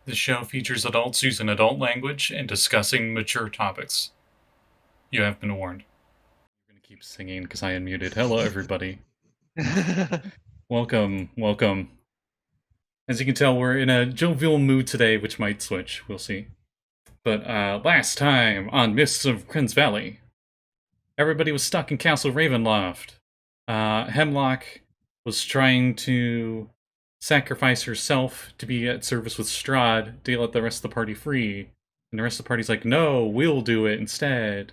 The show features adults using adult language and discussing mature topics. You have been warned. I'm going to keep singing because I unmuted. Hello, everybody. Welcome. As you can tell, we're in a jovial mood today, which might switch. We'll see. But last time on Mists of Kren's Valley, everybody was stuck in Castle Ravenloft. Hemlock was trying to sacrifice herself to be at service with Strahd to let the rest of the party free. And the rest of the party's like, no, we'll do it instead.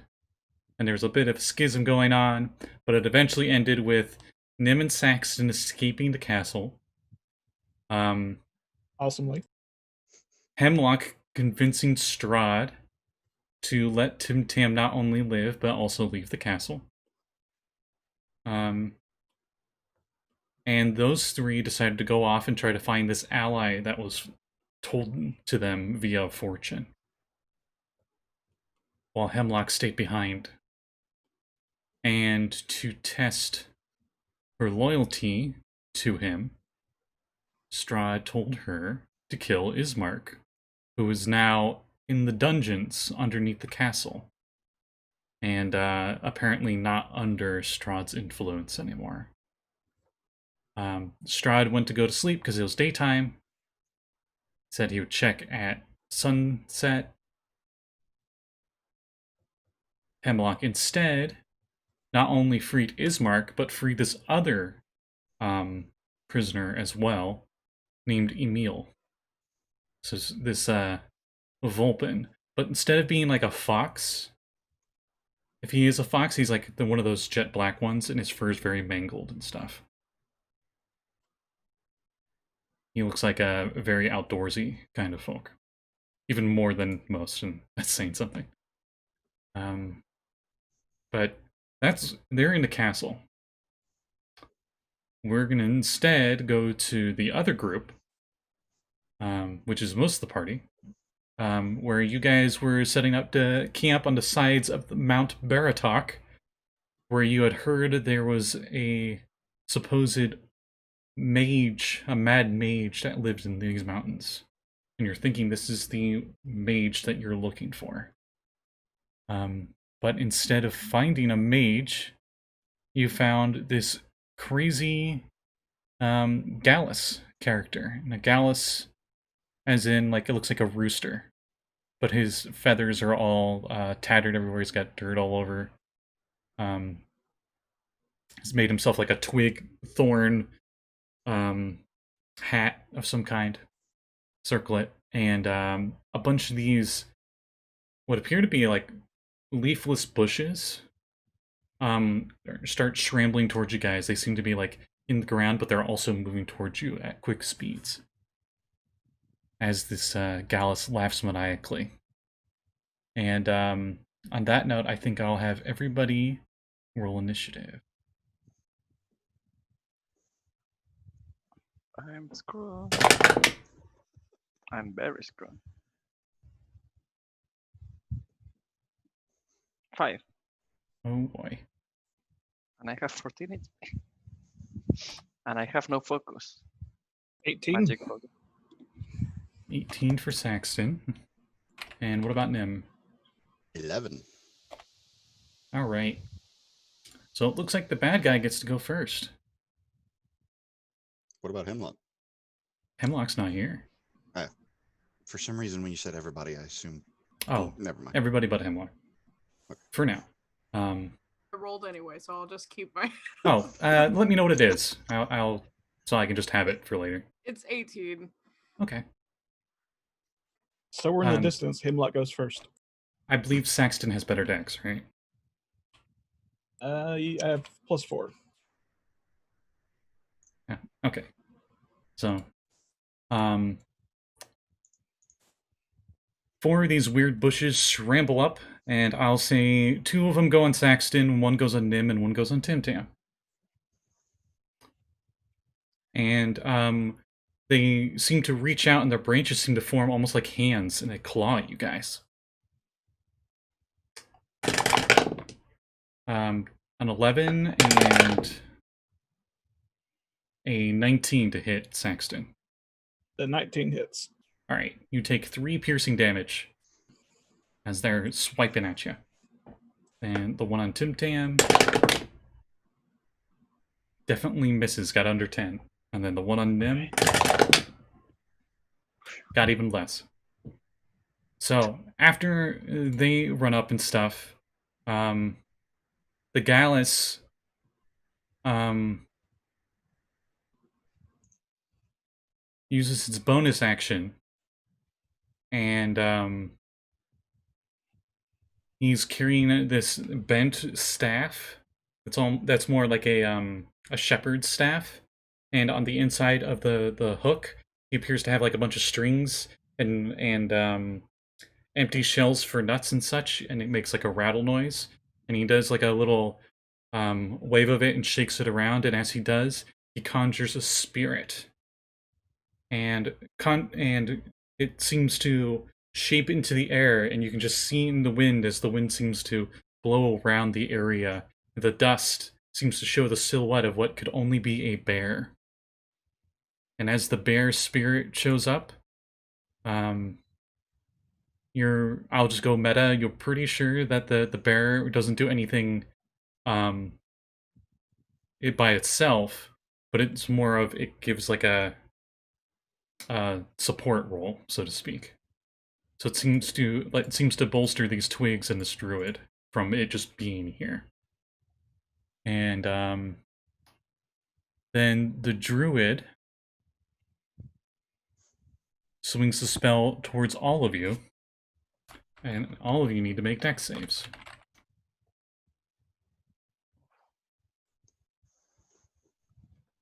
And there's a bit of a schism going on, but it eventually ended with Nyhm and Saxton escaping the castle. Awesomely. Hemlock convincing Strahd to let Tim-Tam not only live, but also leave the castle. And those three decided to go off and try to find this ally that was told to them via fortune, while Hemlock stayed behind. And to test her loyalty to him, Strahd told her to kill Ismark, who is now in the dungeons underneath the castle, and apparently not under Strahd's influence anymore. Strahd went to go to sleep because it was daytime. Said he would check at sunset. Hemlock instead not only freed Ismark, but freed this other prisoner as well, named Emil. So this Vulpin. But instead of being like a fox, if he is a fox, he's like one of those jet black ones, and his fur is very mangled and stuff. He looks like a very outdoorsy kind of folk. Even more than most, and that's saying something. But they're in the castle. We're gonna instead go to the other group, which is most of the party, where you guys were setting up to camp on the sides of the Mount Baratok, where you had heard there was a supposed mage, a mad mage that lives in these mountains. And you're thinking this is the mage that you're looking for. But instead of finding a mage, you found this crazy Gallus character. And a Gallus, as in, like, it looks like a rooster. But his feathers are all tattered everywhere. He's got dirt all over. He's made himself like a twig thorn hat of some kind, circlet, and a bunch of these what appear to be like leafless bushes start scrambling towards you guys. They seem to be like in the ground, but they're also moving towards you at quick speeds as this Gallus laughs maniacally. And on that note, I think I'll have everybody roll initiative. I'm screwed. I'm very screwed. 5. Oh boy. And I have 14 HP. And I have no focus. 18. Magic focus. 18 for Saxton. And what about Nyhm? 11. Alright. So it looks like the bad guy gets to go first. What about Hemlock? Hemlock's not here. For some reason, when you said everybody, I assumed... Oh, never mind. Everybody but Hemlock. Okay. For now. I rolled anyway, so I'll just keep my... Let me know what it is. I'll so I can just have it for later. It's 18. Okay. So we're in the distance. Hemlock goes first. I believe Saxton has better decks, right? I have +4. Yeah. Okay. So, 4 of these weird bushes scramble up, and I'll say 2 of them go on Saxton, 1 goes on Nyhm, and 1 goes on Tim-Tam. And they seem to reach out, and their branches seem to form almost like hands, and they claw at you guys. An 11 and a 19 to hit Saxton. The 19 hits. Alright, you take 3 piercing damage as they're swiping at you. And the one on Tim-Tam definitely misses, got under 10. And then the one on Nyhm got even less. So, after they run up and stuff, the Gallus uses its bonus action, and he's carrying this bent staff. That's more like a shepherd's staff, and on the inside of the hook, he appears to have like a bunch of strings and empty shells for nuts and such, and it makes like a rattle noise. And he does like a little wave of it and shakes it around, and as he does, he conjures a spirit. And it seems to shape into the air, and you can just see in the wind as the wind seems to blow around the area. The dust seems to show the silhouette of what could only be a bear. And as the bear spirit shows up, I'll just go meta. You're pretty sure that the bear doesn't do anything it by itself, but it's more of it gives like a support role, so to speak. So it seems to bolster these twigs and this druid from it just being here. And then the druid swings the spell towards all of you, and all of you need to make dex saves.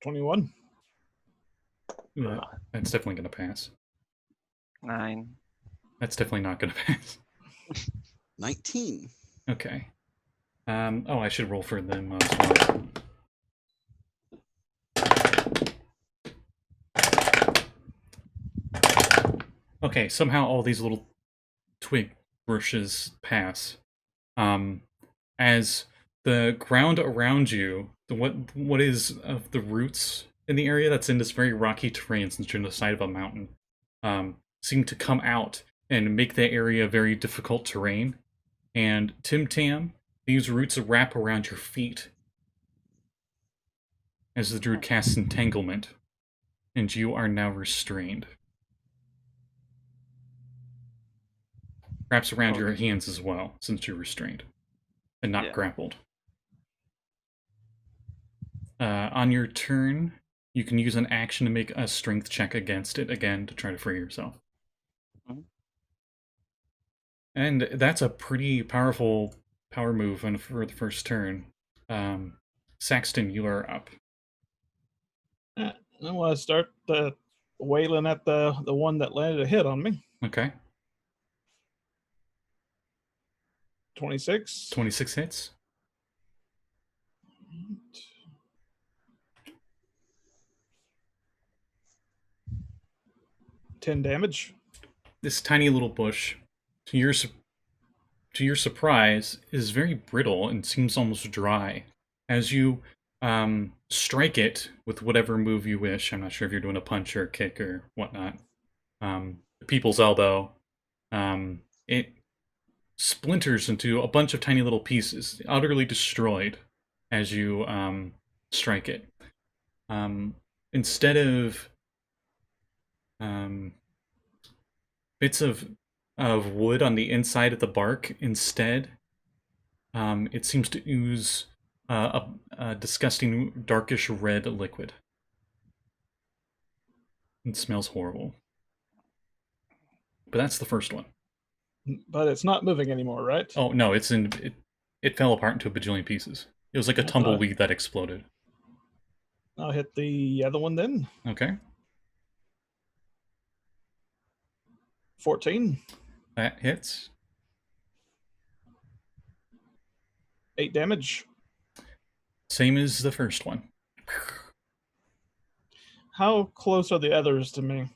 $21. That's definitely going to pass. 9. That's definitely not going to pass. 19. Okay. Oh, I should roll for them as well. Okay, somehow all these little twig bushes pass. As the ground around you, what is of the roots in the area that's in this very rocky terrain since you're on the side of a mountain, seem to come out and make the area very difficult terrain. And Tim-Tam, these roots wrap around your feet as the druid casts entanglement, and you are now restrained. Wraps around your hands as well, since you're restrained and not grappled. On your turn, you can use an action to make a strength check against it again to try to free yourself. Mhm. And that's a pretty powerful power move for the first turn. Saxton, you are up. I want to start wailing at the one that landed a hit on me. Okay. 26. 26 hits. $10 damage. This tiny little bush, to your surprise, is very brittle and seems almost dry. As you strike it with whatever move you wish, I'm not sure if you're doing a punch or a kick or whatnot, the people's elbow, it splinters into a bunch of tiny little pieces, utterly destroyed as you strike it. Instead of bits of wood on the inside of the bark, instead, it seems to ooze a disgusting darkish red liquid. It smells horrible. But that's the first one. But it's not moving anymore, right? Oh no, it fell apart into a bajillion pieces. It was like a tumbleweed that exploded. I'll hit the other one then. Okay. 14. That hits. 8 damage. Same as the first one. How close are the others to me?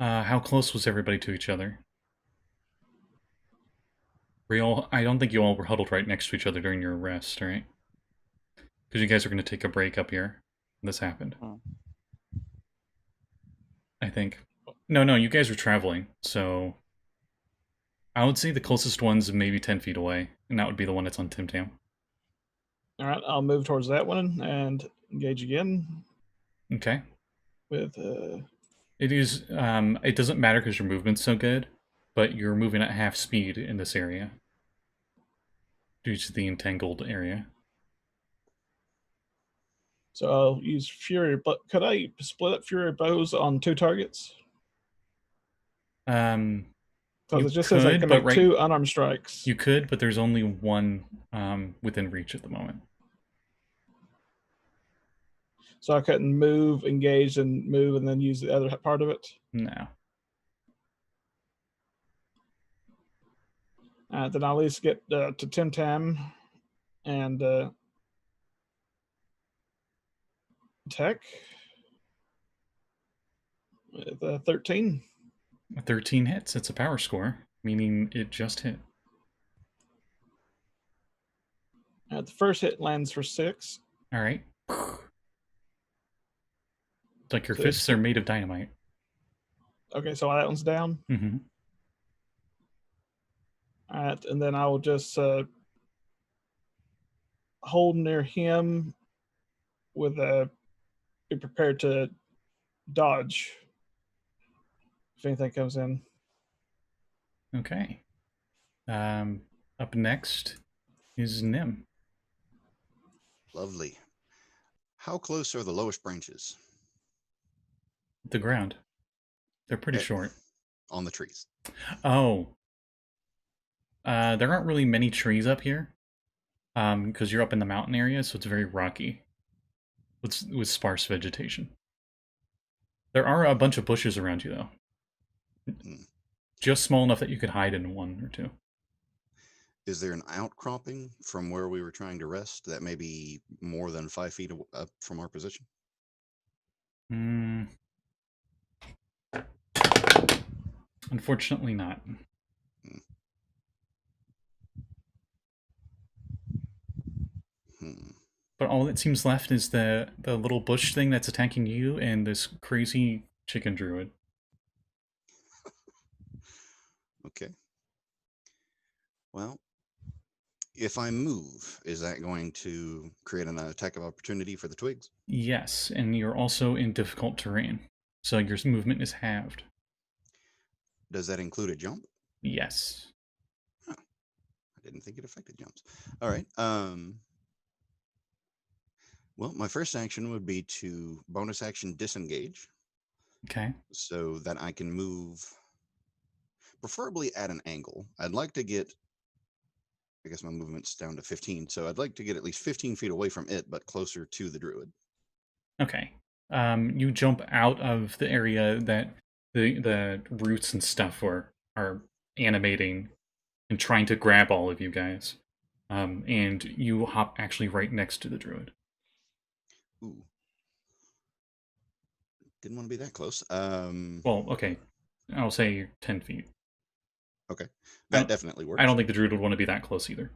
How close was everybody to each other? I don't think you all were huddled right next to each other during your rest, right? Because you guys are going to take a break up here. This happened. Oh. I think. No, you guys were traveling, so I would say the closest one's maybe 10 feet away, and that would be the one that's on Tim-Tam. All right, I'll move towards that one and engage again Okay. with. It is, it doesn't matter because your movement's so good, but you're moving at half speed in this area due to the entangled area. So I'll use Fury, but could I split up Fury bows on 2 targets? You Because it just says I could, can but make 2 unarmed strikes. You could, but there's only one within reach at the moment. So I couldn't move, engage, and move, and then use the other part of it. No. Then I'll at least get to Tim-Tam and attack with 13. 13 hits. It's a power score, meaning it just hit. The first hit lands for 6. All right. It's like your So fists are made of dynamite. Okay, so that one's down. Mm-hmm. All right, and then I will just hold near him with be prepared to dodge if anything comes in. Okay. Up next is Nyhm. Lovely. How close are the lowest branches? The ground. They're pretty Eh, short. On the trees. Oh. There aren't really many trees up here. Because you're up in the mountain area, so it's very rocky. With sparse vegetation. There are a bunch of bushes around you, though. Hmm. Just small enough that you could hide in one or two. Is there an outcropping from where we were trying to rest that may be more than 5 feet up from our position? Unfortunately not. But all that seems left is the little bush thing that's attacking you and this crazy chicken druid. Okay. Well, if I move, is that going to create an attack of opportunity for the twigs? Yes, and you're also in difficult terrain, so your movement is halved. Does that include a jump? Yes. Huh. I didn't think it affected jumps. All right. Well, my first action would be to bonus action disengage. Okay. So that I can move, preferably at an angle. I'd like to get, I guess my movement's down to 15, so I'd like to get at least 15 feet away from it, but closer to the druid. Okay. You jump out of the area that the roots and stuff are animating and trying to grab all of you guys. And you hop actually right next to the druid. Ooh. Didn't want to be that close. Well, okay. I'll say 10 feet. Okay. That definitely works. I don't think the druid would want to be that close either.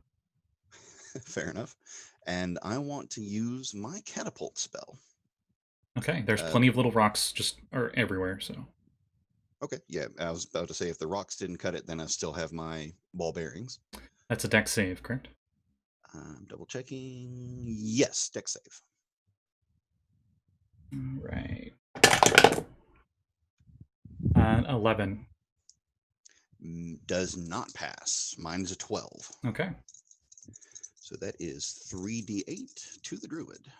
Fair enough. And I want to use my catapult spell. Okay, there's plenty of little rocks just everywhere, so. Okay, yeah, I was about to say if the rocks didn't cut it, then I still have my ball bearings. That's a dex save, correct? I'm double checking. Yes, dex save. Right. 11. Does not pass. Mine is a 12. Okay. So that is 3d8 to the druid.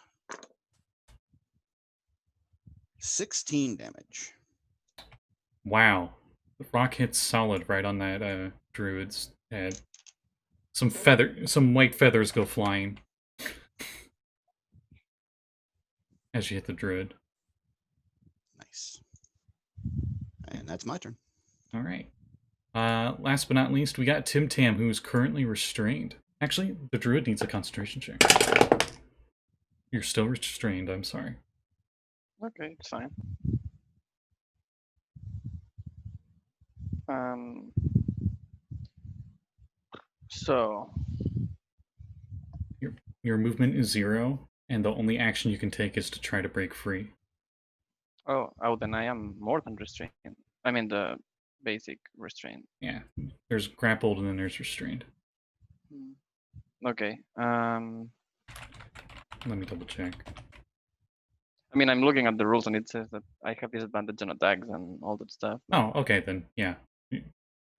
16 damage. Wow. The rock hits solid right on that druid's head. Some white feathers go flying as you hit the druid. Nice. And that's my turn. All right. Last but not least, we got Tim-Tam, who is currently restrained. Actually, the druid needs a concentration check. You're still restrained, I'm sorry. Okay, it's fine. So your movement is 0, and the only action you can take is to try to break free. oh, then I am more than restrained. I mean the basic restraint. Yeah, there's grappled and then there's restrained. Okay. Let me double check. I mean, I'm looking at the rules and it says that I have disadvantage on attacks and all that stuff. Oh, okay then. Yeah.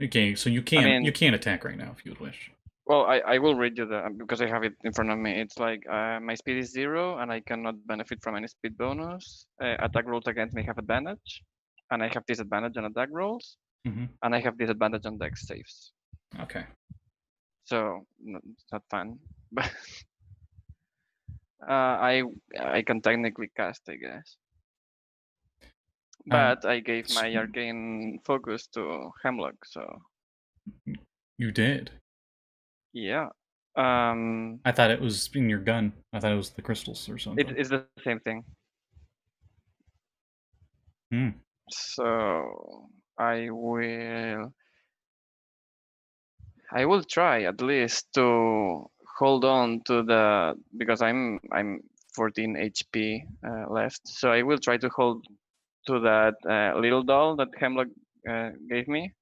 Okay, so you can mean- attack right now if you would wish. Well, I will read you the because I have it in front of me. It's like my speed is 0 and I cannot benefit from any speed bonus. Attack rolls against me have advantage, and I have disadvantage on attack rolls, Mm-hmm. and I have disadvantage on dex saves. Okay. So it's not fun, but I can technically cast, I guess. But I gave my arcane focus to Hemlock, so You did. yeah. I thought it was in your gun. I thought it was the crystals or something. It's the same thing. Hmm. So I will try at least to hold on to the because I'm 14 HP left. So I will try to hold to that little doll that Hemlock gave me.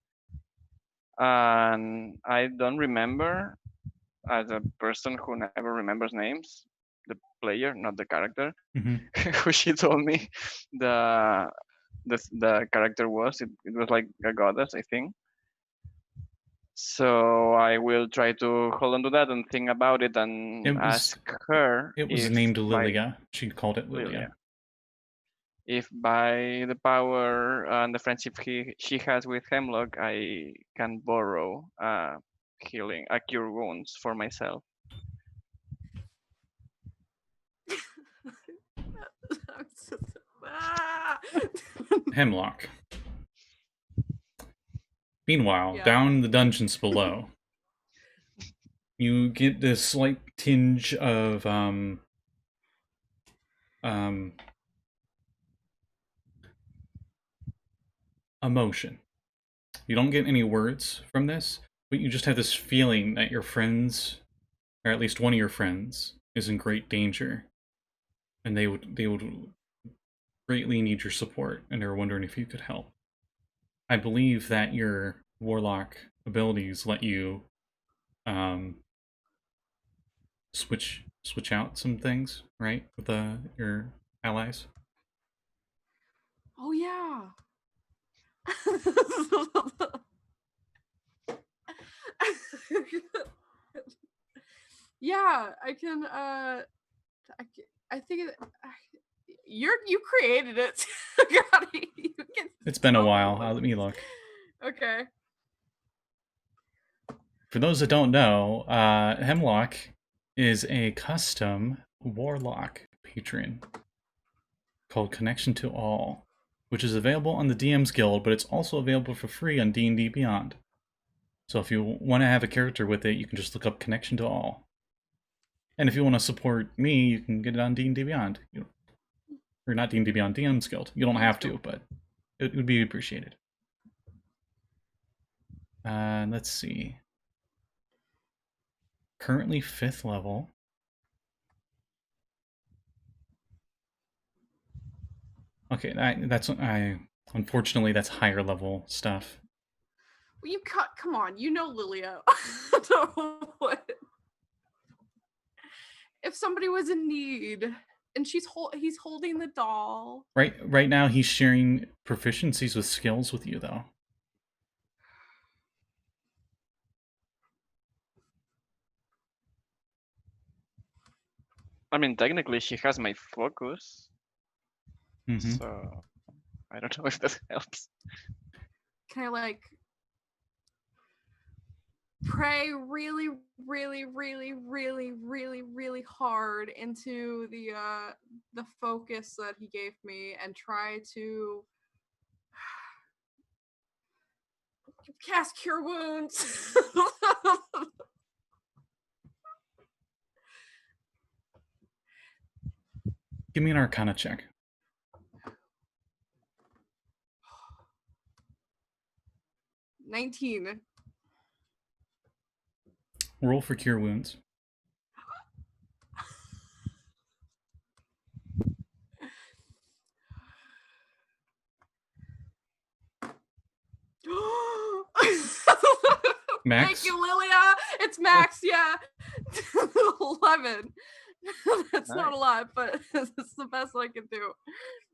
And I don't remember, as a person who never remembers names, the player, not the character, who she told me the character was. It was like a goddess, I think. So I will try to hold on to that and think about it and ask her. It was named Lilia. She called it Lilia. If by the power and the friendship she has with Hemlock, I can borrow healing, cure wounds for myself. Hemlock. Meanwhile, Yeah. down in the dungeons below, you get this slight tinge of emotion. You don't get any words from this, but you just have this feeling that your friends, or at least one of your friends, is in great danger, and they would greatly need your support, and they're wondering if you could help. I believe that your Warlock abilities let you switch out some things, right, with your allies. Oh yeah. Yeah, I can. I think you created it. It's been a while. Let me look. Okay. For those that don't know, Hemlock is a custom Warlock patron called Connection to All, which is available on the DM's Guild, but it's also available for free on D&D Beyond. So if you want to have a character with it, you can just look up Connection to All. And if you want to support me, you can get it on D&D Beyond. Or not D&D Beyond, DM's Guild. You don't have to, but it would be appreciated. Let's see. Currently 5th level. Okay, unfortunately that's higher level stuff. Well, come on, you know Lilia. What? If somebody was in need and he's holding the doll. Right now he's sharing proficiencies with skills with you though. I mean, technically she has my focus. Mm-hmm. So I don't know if that helps. Can I pray really, really, really, really, really, really hard into the focus that he gave me and try to cast Cure Wounds? Give me an Arcana check. $19. Roll for Cure Wounds. Max? Thank you, Lilia. It's Max. Yeah, 11. That's not Nice. a lot, but it's the best I can do.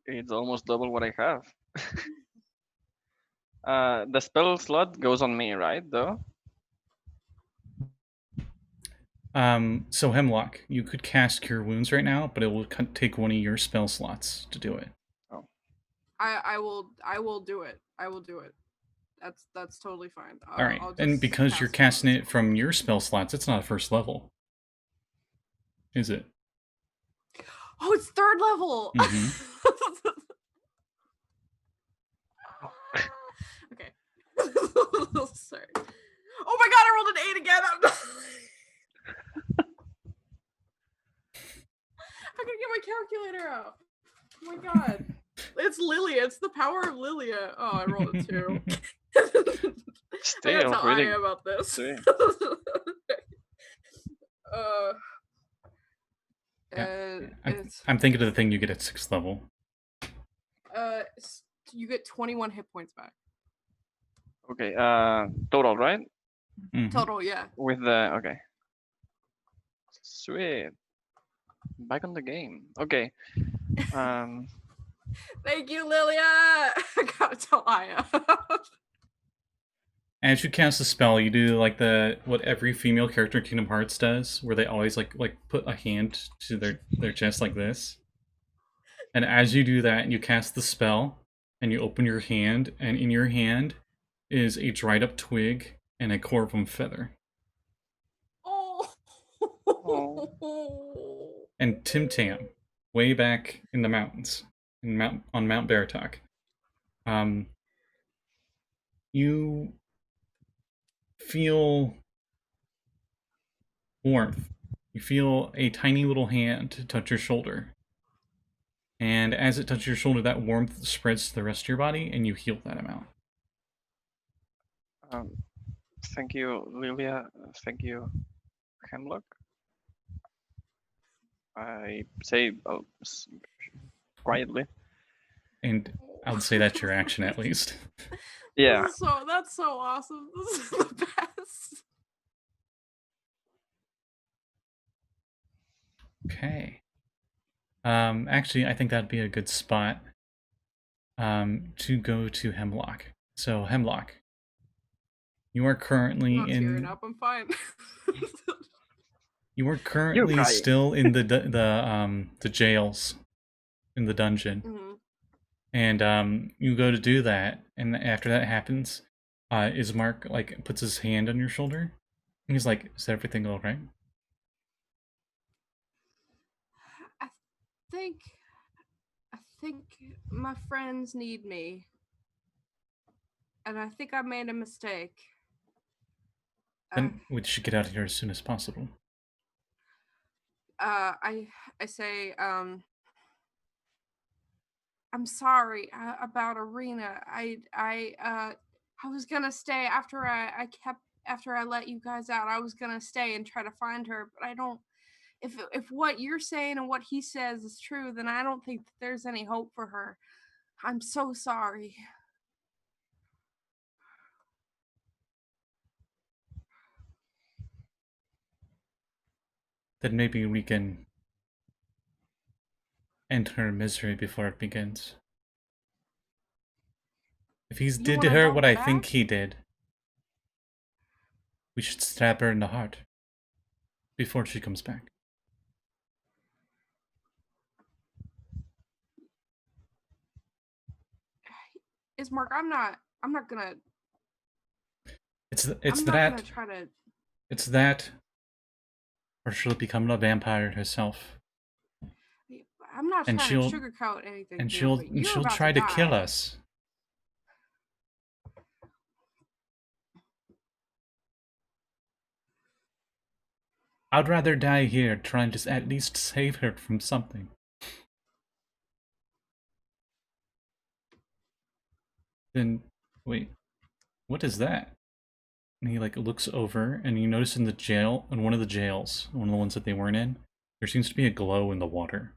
It's almost double what I have. The spell slot goes on me, right? Though. So Hemlock, you could cast Cure Wounds right now, but it will take one of your spell slots to do it. I will do it. I will do it. That's totally fine. All right, I'll and just because you're cast casting it from your spell slots, it's not a first level, is it? Oh, it's third level. Mhm. Okay. Sorry. Oh my god, I rolled an 8 again. I'm gonna get my calculator out. Oh my god. It's Lilia. It's the power of Lilia. Oh, I rolled a 2. I gotta tell really. Aya about this. See. I'm thinking of the thing you get at 6th level. You get 21 hit points back. Okay. Total, right? Mhm. Total, yeah. With the okay. Sweet. Back on the game. Okay. Thank you, Lilia. I gotta tell Aya. As you cast the spell, you do like what every female character in Kingdom Hearts does, where they always like put a hand to their chest like this. And as you do that, you cast the spell, and you open your hand, and in your hand is a dried up twig and a Corvum feather. Oh. And Tim-Tam, way back in the mountains, on Mount Baratok, you feel warmth. You feel a tiny little hand touch your shoulder. And as it touches your shoulder, that warmth spreads to the rest of your body, and you heal that amount. Thank you, Lilia. Thank you, Hemlock. I say quietly. And I would say that's your action, at least. Yeah. That's so awesome. This is the best. Okay. Actually, I think that'd be a good spot to go to Hemlock. So, Hemlock, you are currently I'm not tearing up. I'm fine. You are currently still in the jails, in the dungeon. Mm-hmm. And you go to do that, and after that happens, Ismark like puts his hand on your shoulder, and he's like, "Is everything all right?" I think my friends need me, and I think I made a mistake. Then we should get out of here as soon as possible. I say, I'm sorry about Arena. I was gonna stay after I let you guys out. I was gonna stay and try to find her, but I don't. If what you're saying and what he says is true, then I don't think that there's any hope for her. I'm so sorry. Then maybe we can end her misery before it begins. If he's did to her what I think he did, we should stab her in the heart before she comes back. Ismark, I'm not gonna. It's I'm that. not gonna try to. It's that, or she'll become a vampire herself. I'm not trying to sugarcoat anything. And she'll try to kill us. I'd rather die here trying to at least save her from something. Then, wait, what is that? And he like looks over, and you notice in the jail, in one of the jails, one of the ones that they weren't in, there seems to be a glow in the water.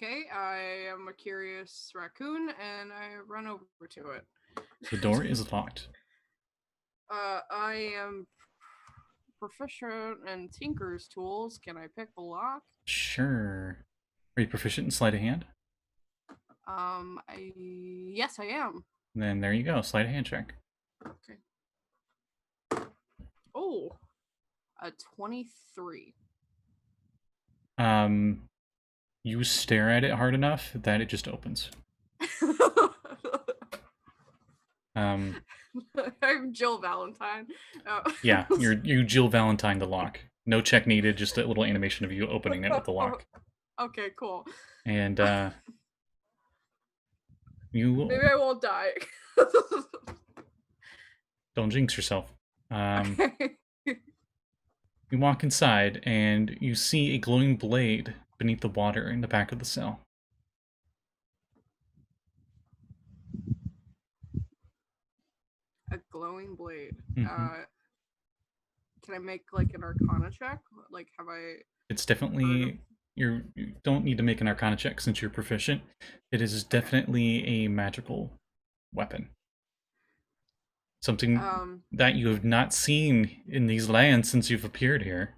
Okay, I am a curious raccoon, and I run over to it. The door is locked. I am proficient in Tinker's tools. Can I pick the lock? Sure. Are you proficient in sleight of hand? Yes, I am. Then there you go. Sleight of hand check. Okay. Oh, a 23. You stare at it hard enough that it just opens. I'm Jill Valentine. Oh. Yeah, you Jill Valentine the lock. No check needed, just a little animation of you opening it with the lock. Okay, cool. And you Maybe I won't die. don't jinx yourself. You walk inside and you see a glowing blade beneath the water in the back of the cell. A glowing blade. Mhm. Can I make like an Arcana check? Like, have I? It's definitely you don't need to make an Arcana check since you're proficient. It is definitely a magical weapon. Something that you have not seen in these lands since you've appeared here.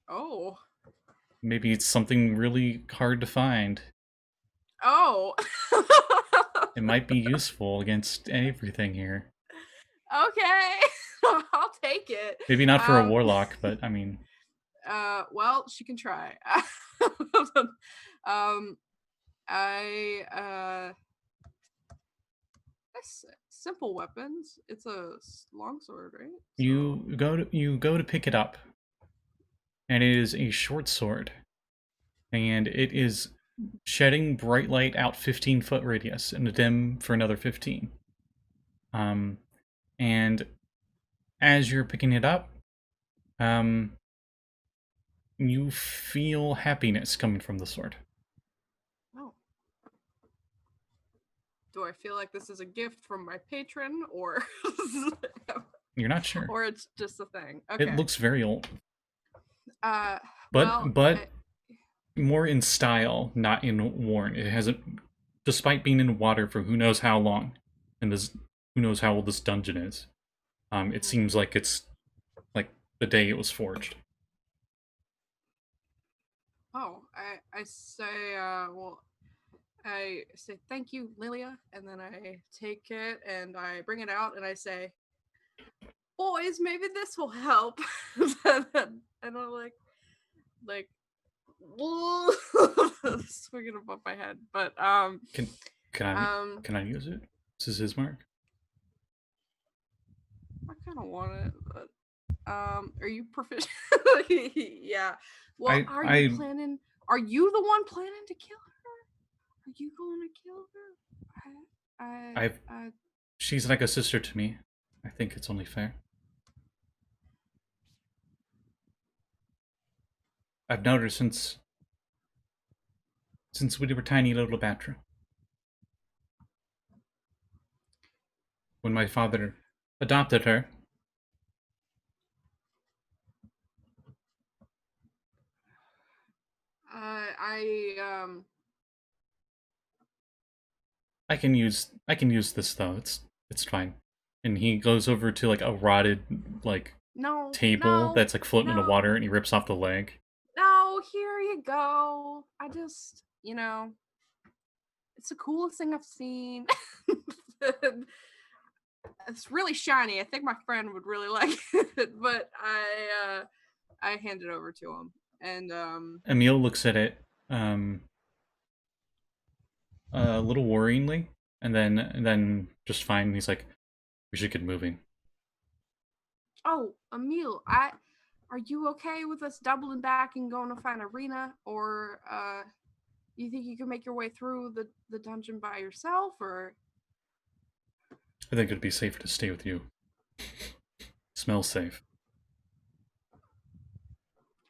Oh. Maybe it's something really hard to find. Oh. It might be useful against everything here. Okay. I'll take it. Maybe not for a warlock, but I mean. Well, she can try. Simple weapons. It's a longsword, right? You go to pick it up, and it is a short sword, and it is shedding bright light out 15-foot radius and a dim for another 15. And as you're picking it up, you feel happiness coming from the sword. Oh. Do I feel like this is a gift from my patron, or You're not sure. or it's just a thing? Okay. It looks very old. But more in style, not in worn. It hasn't, despite being in water for who knows how long, and who knows how old this dungeon is. It seems like it's like the day it was forged. Oh, I say, I say thank you, Lilia, and then I take it and I bring it out and I say, boys, maybe this will help. And I'm like swinging above my head, but Can I use it? This is his mark. I kind of want it, but are you proficient? Yeah. Well, are you planning? Are you the one planning to kill her? Are you going to kill her? She's like a sister to me. I think it's only fair. I've known her since we were tiny little Batra. When my father adopted her, I can use this though. It's fine. And he goes over to like a rotted table that's like floating in the water, and he rips off the leg. No, here you go. I just, it's the coolest thing I've seen. It's really shiny. I think my friend would really like it, but I hand it over to him, and Emil looks at it a little worryingly, and then just fine. He's like, "We should get moving." Oh, Emil, are you okay with us doubling back and going to find Arena, or you think you can make your way through the dungeon by yourself, or? I think it'd be safer to stay with you. Smells safe.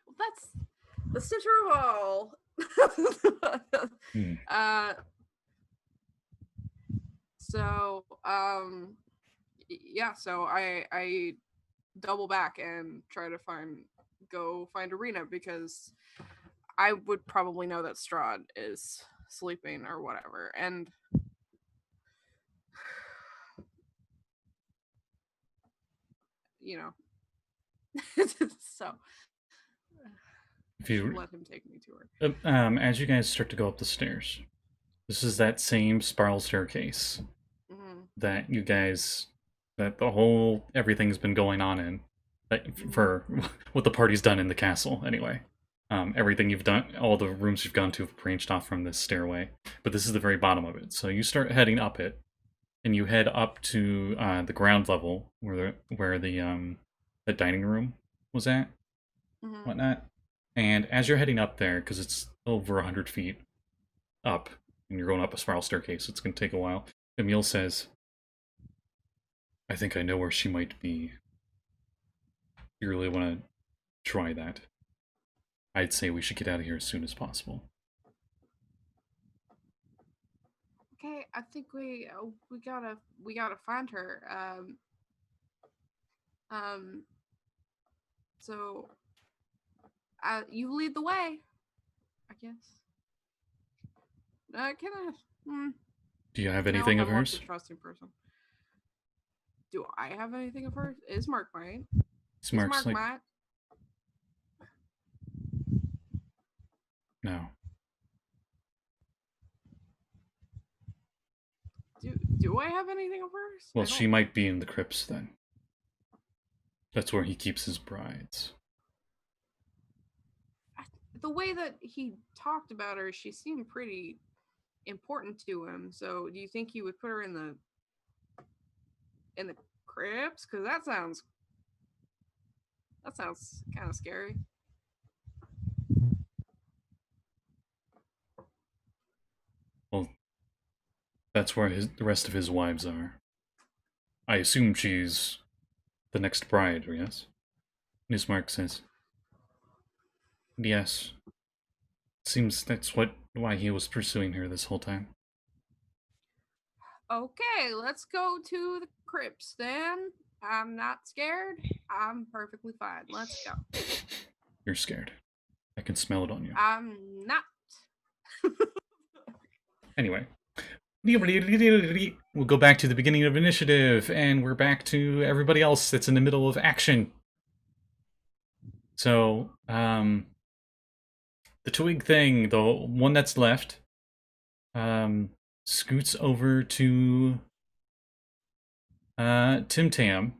Well, that's the center of all. So, yeah, so I double back and try to find Arena, because I would probably know that Strahd is sleeping or whatever, and you know, so If you let him take me to her. as you guys start to go up the stairs, this is that same spiral staircase that you guys, that the whole everything's been going on in, for what the party's done in the castle anyway. Everything you've done, all the rooms you've gone to have branched off from this stairway, but this is the very bottom of it. So you start heading up it, and you head up to the ground level where the dining room was at, whatnot. And as you're heading up there, because it's over 100 feet up, and you're going up a spiral staircase, it's going to take a while, Emil says, I think I know where she might be. You really want to try that? I'd say we should get out of here as soon as possible. Okay, I think we gotta find her. So you lead the way, I guess. Can I? Do you have anything of hers? Trusting person. Do I have anything of hers? Is Mark mine? Is Mark mine? No. Do I have anything of hers? Well, she might be in the crypts then. That's where he keeps his brides. The way that he talked about her, she seemed pretty important to him. So, do you think he would put her in the crypts? Because that sounds kind of scary. Well, that's where the rest of his wives are. I assume she's the next bride, yes? Nismark says, yes. Seems that's why he was pursuing her this whole time. Okay, let's go to the crypts then. I'm not scared. I'm perfectly fine. Let's go. You're scared. I can smell it on you. I'm not. Anyway. We'll go back to the beginning of initiative, and we're back to everybody else that's in the middle of action. So, the twig thing, the one that's left, scoots over to Tim-Tam.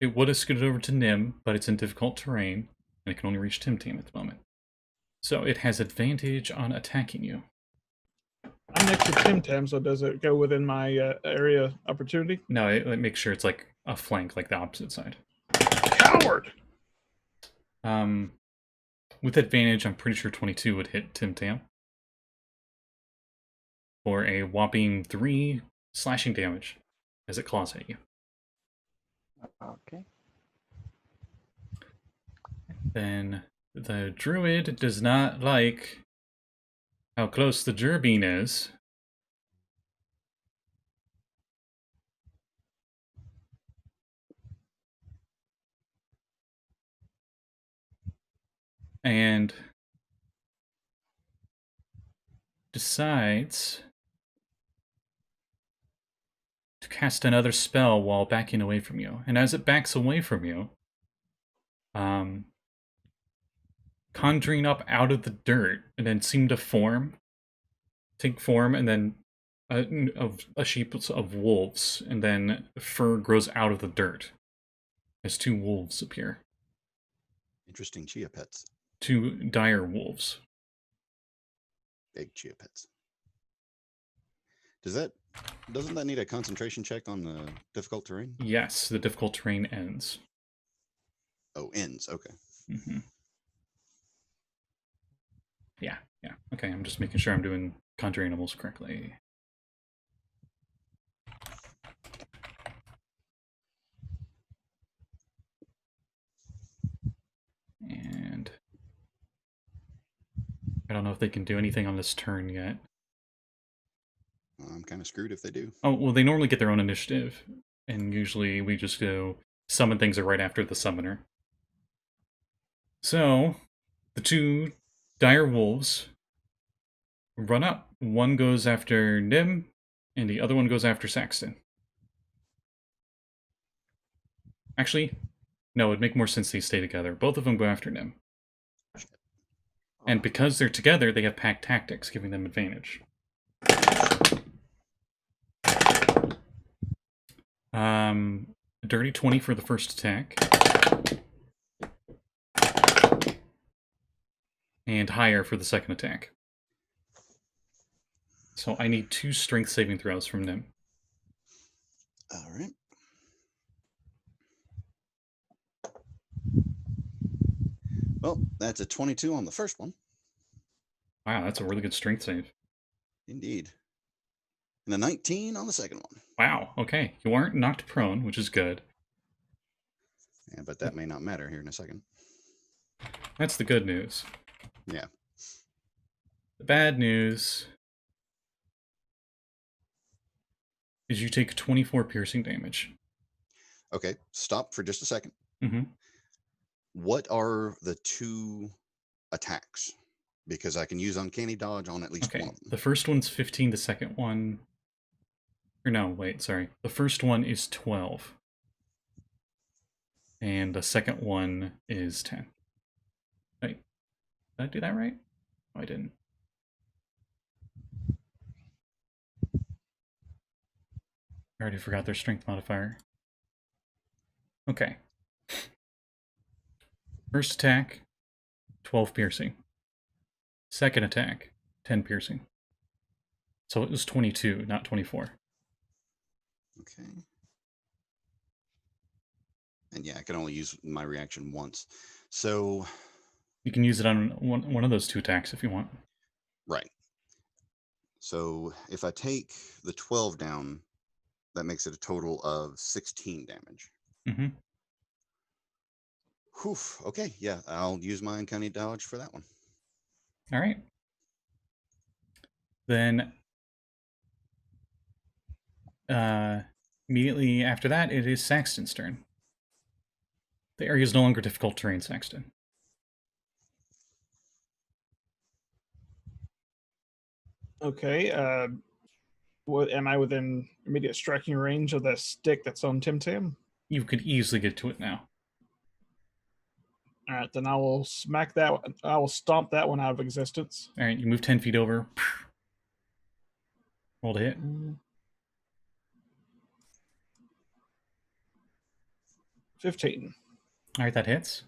It would have scooted over to Nyhm, but it's in difficult terrain, and it can only reach Tim-Tam at the moment. So it has advantage on attacking you. I'm next to Tim-Tam, so does it go within my area opportunity? No, it makes sure it's like a flank, like the opposite side. Coward! With advantage, I'm pretty sure 22 would hit Tim-Tam. For a whopping 3 slashing damage as it claws at you. Okay. Then the druid does not like how close the Jerbeen is. And decides to cast another spell while backing away from you. And as it backs away from you, conjuring up out of the dirt and then seem to take form, and then a sheep of wolves, and then fur grows out of the dirt as 2 wolves appear. Interesting chia pets. 2 dire wolves. Big chia pets. Doesn't that need a concentration check on the difficult terrain? Yes, the difficult terrain ends. Oh, ends. Okay. Mm-hmm. Yeah. Okay, I'm just making sure I'm doing conjure animals correctly. And I don't know if they can do anything on this turn yet. I'm kind of screwed if they do. Oh, well, they normally get their own initiative, and usually we just go summon things are right after the summoner. So, the 2 dire wolves run up. One goes after Nyhm, and the other one goes after Saxton. Actually, no, it'd make more sense they stay together. Both of them go after Nyhm. And because they're together, they have pack tactics, giving them advantage. A dirty 20 for the first attack. And higher for the second attack. So I need 2 strength saving throws from Nyhm. All right. Well, that's a 22 on the first one. Wow, that's a really good strength save. Indeed. And a 19 on the second one. Wow, okay. You aren't knocked prone, which is good. Yeah, but that may not matter here in a second. That's the good news. Yeah. The bad news is you take 24 piercing damage. Okay, stop for just a second. Mm-hmm. What are the 2 attacks? Because I can use Uncanny Dodge on at least one of them. The first one's 15, the second one... Or no, wait, sorry. The first one is 12. And the second one is 10. Wait, did I do that right? No, I didn't. I already forgot their strength modifier. Okay. First attack, 12 piercing. Second attack, 10 piercing. So it was 22, not 24. Okay. And yeah, I can only use my reaction once. So... You can use it on one of those 2 attacks if you want. Right. So if I take the 12 down, that makes it a total of 16 damage. Mm-hmm. Whew. Okay, yeah, I'll use my Uncanny Dodge for that one. All right. Then immediately after that, it is Saxton's turn. The area is no longer difficult terrain, Saxton. Okay. What am I within immediate striking range of the stick that's on Tim-Tam? You could easily get to it now. All right, then I will smack that one. I will stomp that one out of existence. All right, you move 10 feet over. Roll to hit. 15. All right, that hits.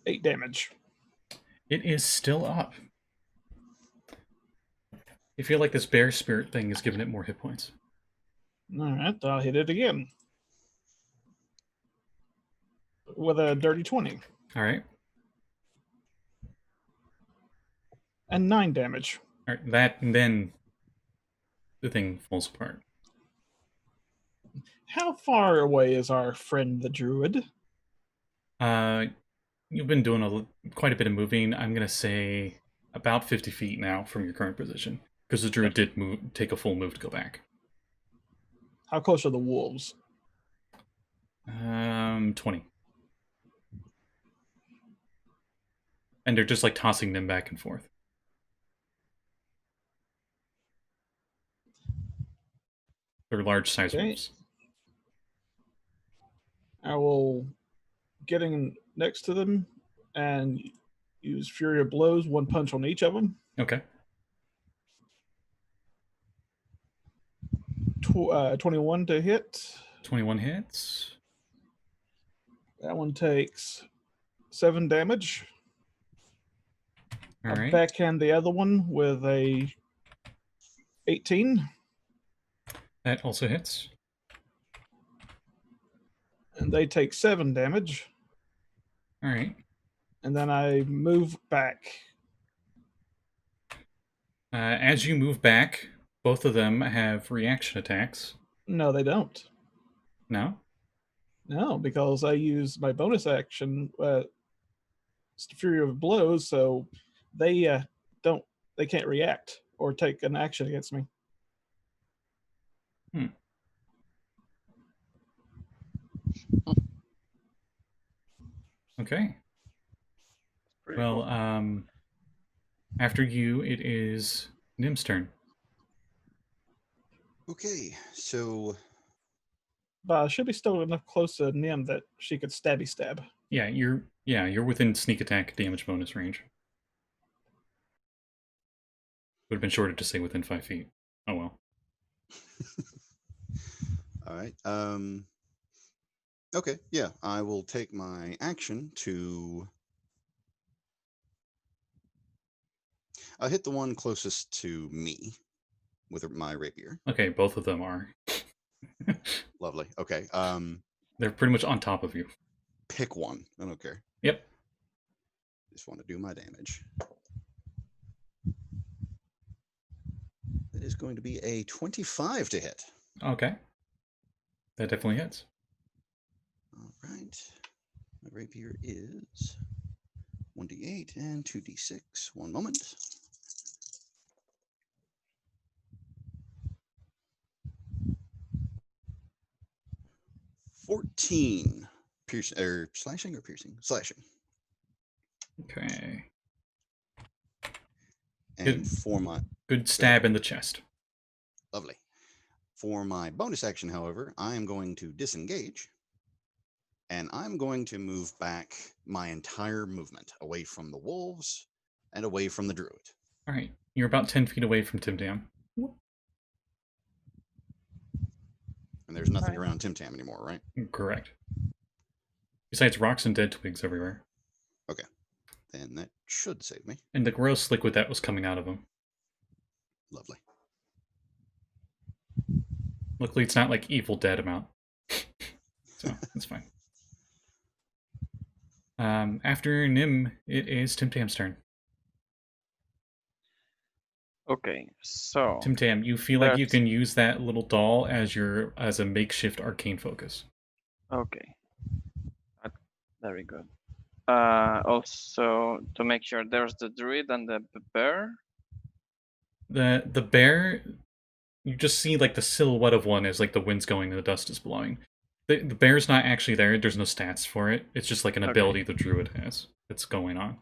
8 damage. It is still up. You feel like this bear spirit thing is giving it more hit points. All right, I'll hit it again with a dirty 20. All right. And 9 damage. All right, that, and then the thing falls apart. How far away is our friend the druid? You've been doing quite a bit of moving. I'm going to say about 50 feet now from your current position. Because the druid did take a full move to go back. How close are the wolves? 20. And they're just like tossing them back and forth. They're large size wolves. I will get in next to them and use Fury of Blows, 1 punch on each of them. Okay. 21 to hit. 21 hits. That one takes 7 damage. All right. Backhand the other one with a 18. That also hits. And they take 7 damage. All right. And then I move back. As you move back, both of them have reaction attacks. No, they don't. No? No, because I use my bonus action, Fury of Blows, so they can't react or take an action against me. Okay. Pretty Well, cool. after you, it is Nym's turn. Okay, so But should be still enough close to Nyhm that she could stabby stab. Yeah, you're within sneak attack damage bonus range. Would have been shorter to say within 5 feet. Oh well. all right. Okay, yeah, I will take my action to. I'll hit the one closest to me with my rapier. Okay, both of them are. Lovely. Okay. They're pretty much on top of you. Pick one. I don't care. Yep. Just want to do my damage. It is going to be a 25 to hit. Okay. That definitely hits. All right. My rapier is 1d8 and 2d6. One moment. $14. Piercing or slashing or piercing? Slashing. Okay. And Good. for my Good stab in the chest. lovely. For my bonus action, however, I am going to disengage. And I'm going to move back my entire movement away from the wolves and away from the druid. All right. You're about 10 feet away from Tim-Tam. And there's nothing around Tim-Tam anymore, right? Correct. Besides rocks and dead twigs everywhere. Okay. Then that should save me. And the gross liquid that was coming out of him. Lovely. Luckily, it's not like Evil Dead amount. So, that's fine. After Nyhm, it is Tim-Tam's turn. Okay, so Tim-Tam, you feel like you that's- can use that little doll as a makeshift arcane focus. okay, very good. Also, to make sure, there's the druid and the bear. The bear, you just see like the silhouette of one as like the wind's going and the dust is blowing. The bear's not actually there. There's no stats for it. It's just like an ability the druid has that's going on.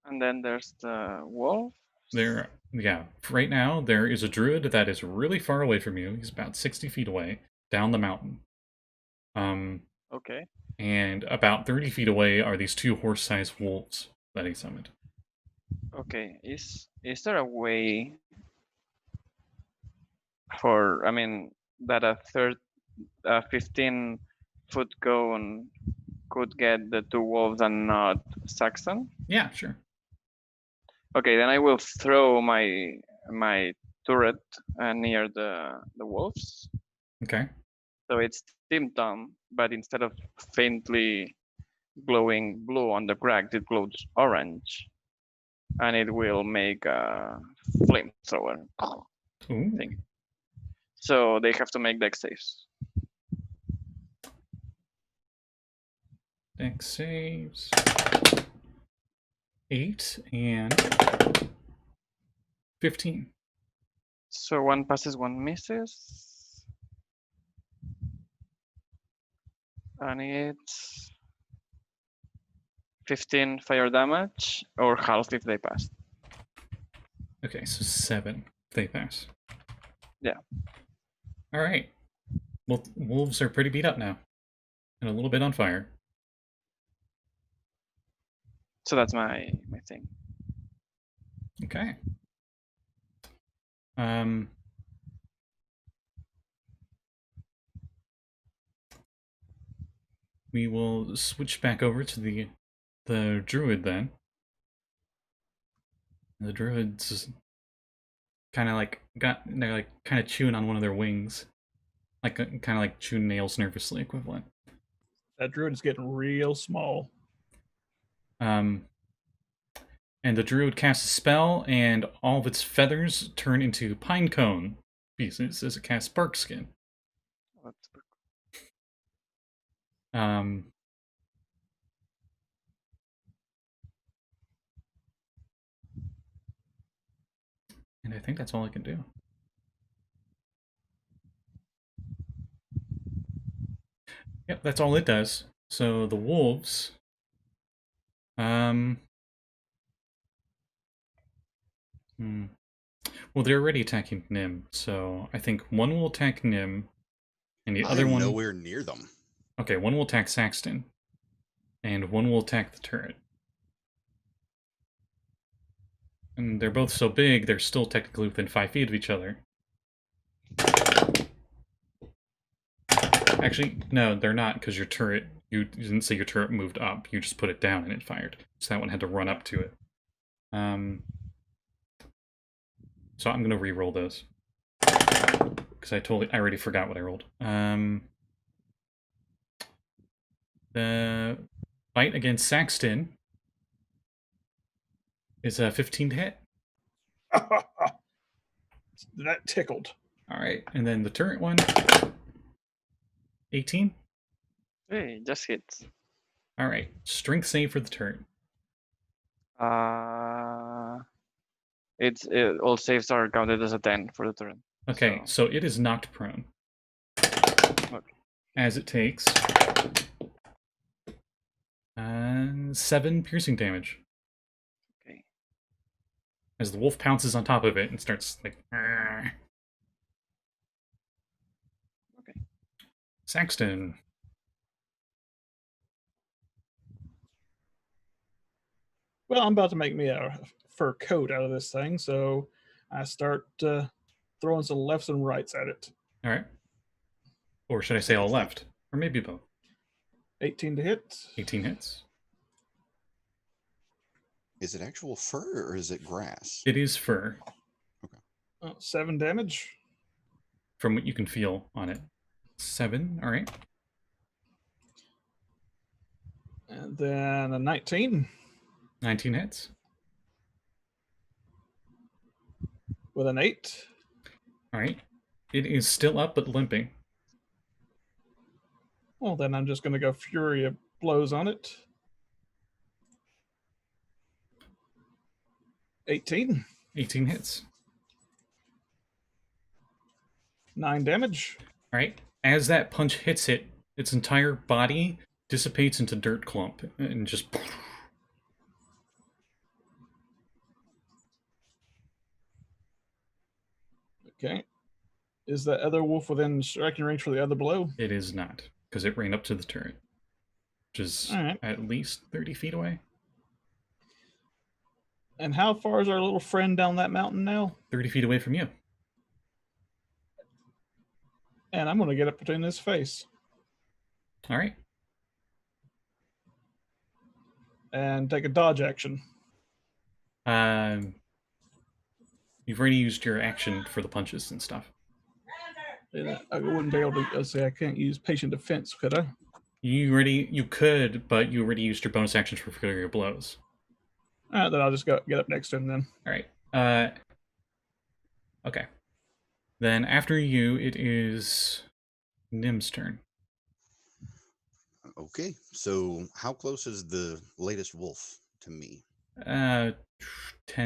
And then there's the wolf. There, yeah. Right now, there is a druid that is really far away from you. He's about 60 feet away, down the mountain. Okay. And about 30 feet away are these two horse-sized wolves that he summoned. Okay. Is there a way for, I mean, that a 15-foot cone could get the two wolves and not Saxton? Yeah, sure. Okay, then I will throw my turret near the wolves. Okay. So it's Tim-Tam, but instead of faintly glowing blue on the crack, it glows orange, and it will make a flamethrower Ooh. thing. So they have to make dex saves. Dex saves. 8 and 15. So one passes, one misses, and it's 15 fire damage, or half if they pass. Okay, so 7 if they pass. Yeah. All right. Well, wolves are pretty beat up now, and a little bit on fire. So that's my thing. Okay. We will switch back over to the druid then. The druids kind of like they're like kind of chewing on one of their wings, like kind of like chewing nails nervously equivalent. That druid is getting real small. And the druid casts a spell, and all of its feathers turn into pine cone pieces as it casts bark skin. And I think that's all I can do. Yep, that's all it does. So the wolves, Well, they're already attacking Nyhm, so I think one will attack Nyhm, and the other I'm one... nowhere near them. Okay, one will attack Saxton, and one will attack the turret. And they're both so big, they're still technically within 5 feet of each other. Actually, no, they're not, because your turret... You didn't say your turret moved up, you just put it down and it fired. So that one had to run up to it. So I'm gonna re-roll those. Because I already forgot what I rolled. The fight against Saxton is a 15 to hit. That tickled. Alright, and then the turret one, 18. Hey, just hits. Alright, strength save for the turret. All saves are counted as a 10 for the turn. Okay, so it is knocked prone. As it takes 7 piercing damage. Okay. As the wolf pounces on top of it and starts like... Okay. Saxton. Well, I'm about to make me a fur coat out of this thing, so I start throwing some lefts and rights at it. Alright. Or should I say all left? Or maybe both. 18 to hit. 18 hits. Is it actual fur or is it grass? It is fur. 7 damage. From what you can feel on it. 7, alright. And then a 19. 19 hits. With an 8. Alright. It is still up but limping. Well, then I'm just going to go Fury of Blows on it. 18. 18 hits. 9 damage. Alright. As that punch hits it, its entire body dissipates into dirt clump and just... Okay. Is the other wolf within striking range for the other blow? It is not, because it ran up to the turret, which is at least 30 feet away. And how far is our little friend down that mountain now? 30 feet away from you. And I'm going to get up between his face. All right. And take a dodge action. You've already used your action for the punches and stuff. And I wouldn't be able to say I can't use patient defense, could I? You could, but you already used your bonus actions for your blows. All right, then I'll just get up next to him then. All right. Okay. Then after you, it is Nym's turn. Okay, so how close is the latest wolf to me? 10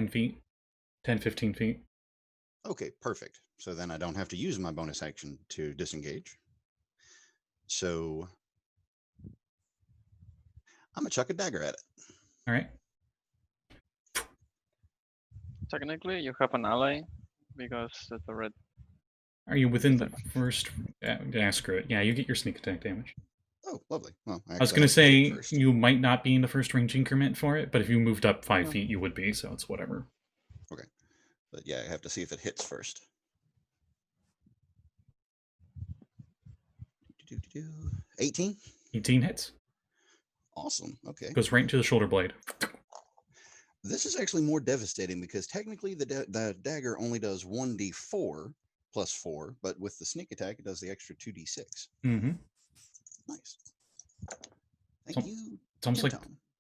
feet. 10, 15 feet. Okay, perfect. So then I don't have to use my bonus action to disengage. So I'm going to chuck a dagger at it. All right. Technically, you have an ally because the turret. Are you within the first... Yeah, screw it. Yeah, you get your sneak attack damage. Oh, lovely. Well, I was going to say you might not be in the first range increment for it, but if you moved up 5 feet, you would be, so it's whatever. Okay. But yeah, I have to see if it hits first. 18? 18 hits. Awesome. Okay. Goes right into the shoulder blade. This is actually more devastating because technically the dagger only does 1d4 plus 4, but with the sneak attack, it does the extra 2d6. Mm-hmm. Nice. Thank you.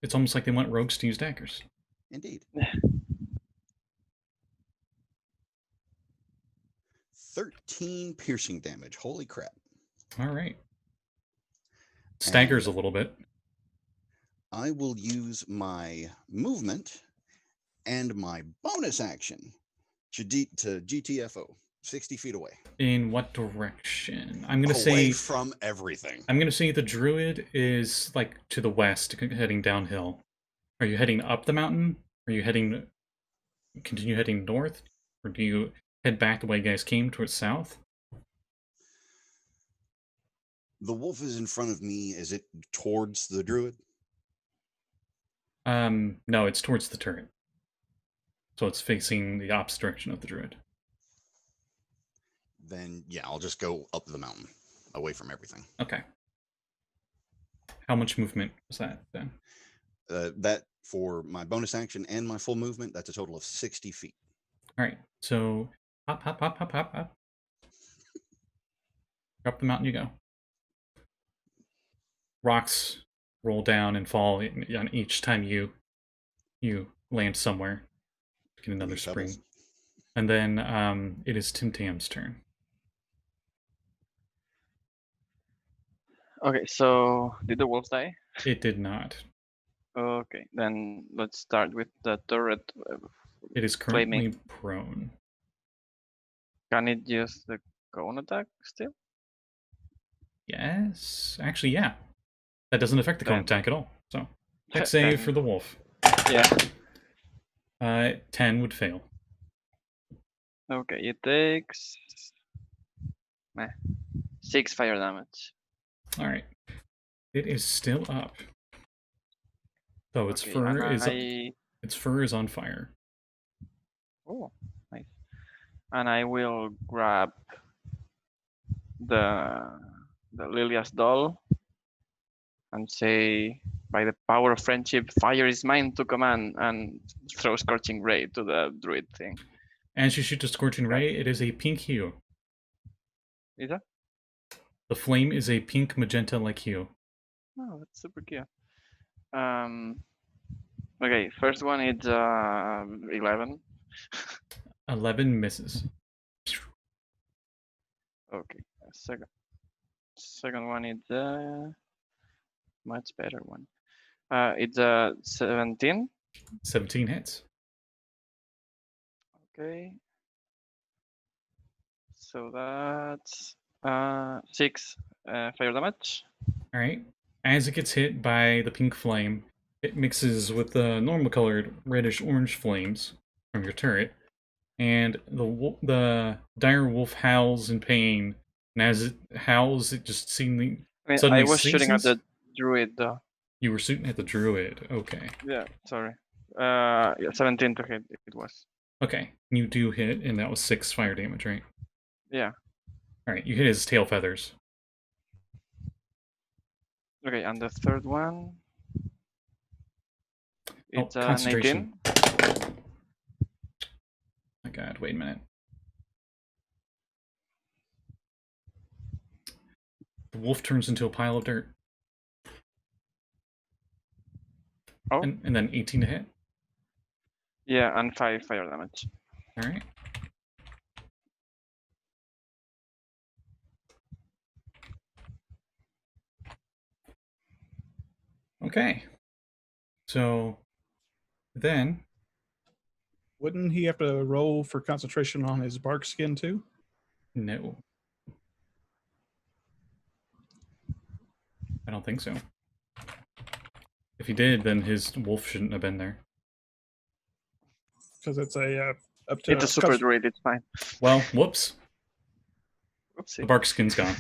It's almost like they want rogues to use daggers. Indeed. 13 piercing damage. Holy crap. All right. Staggers a little bit. I will use my movement and my bonus action to GTFO, 60 feet away. In what direction? I'm going to Away say... from everything. I'm going to say the druid is, like, to the west, heading downhill. Are you heading up the mountain? Are you heading... continue heading north, or do you head back the way you guys came towards south? The wolf is in front of me. Is it towards the druid? No, it's towards the turret. So it's facing the opposite direction of the druid. Then, yeah, I'll just go up the mountain, away from everything. Okay. How much movement was that then? That, for my bonus action and my full movement, that's a total of 60 feet. All right. So hop, hop, hop, hop, hop, hop. Up the mountain you go. Rocks roll down and fall on each time you land somewhere. Get another Any spring. pebbles? And then it is Tim-Tam's turn. Okay, so did the wolf die? It did not. Okay, then let's start with the turret. It is currently Flaming. prone. Can it use the cone attack still? Yes. Actually, yeah. That doesn't affect the cone Then- attack at all. So, deck save Then- for the wolf. Yeah. 10 would fail. Okay, it takes 6 fire damage. All right. It is still up. So its Okay, fur and is I... its fur is on fire. Oh, nice. And I will grab the Lilia's doll and say, by the power of friendship, fire is mine to command, and throw Scorching Ray to the druid thing. As you shoot the scorching ray, it is a pink hue. Is that? The flame is a pink magenta-like hue. Oh, that's super cute. Okay, first one is 11. 11 misses. Okay, second one is much better one. It's 17. 17 hits. Okay. So that's 6 fire damage. All right. As it gets hit by the pink flame, it mixes with the normal colored reddish-orange flames from your turret, and the dire wolf howls in pain. And as it howls, it just seemingly I mean, suddenly I was shooting at ceases? the druid though. You were shooting at the druid. Okay. Yeah, sorry. Yeah, 17 to hit it was. Okay. You do hit, and that was 6 fire damage, right? Yeah. All right. You hit his tail feathers. Okay, and the third one. It's an 18. Concentration. My God, wait a minute. The wolf turns into a pile of dirt. Oh. And then 18 to hit. Yeah, and 5 fire damage. All right. Okay. So then Wouldn't he have to roll for concentration on his bark skin too? no. I don't think so. If he did, then his wolf shouldn't have been there. Because it's a up to It's a super druid, it's fine. Well, whoops. The Oopsie. bark skin's gone.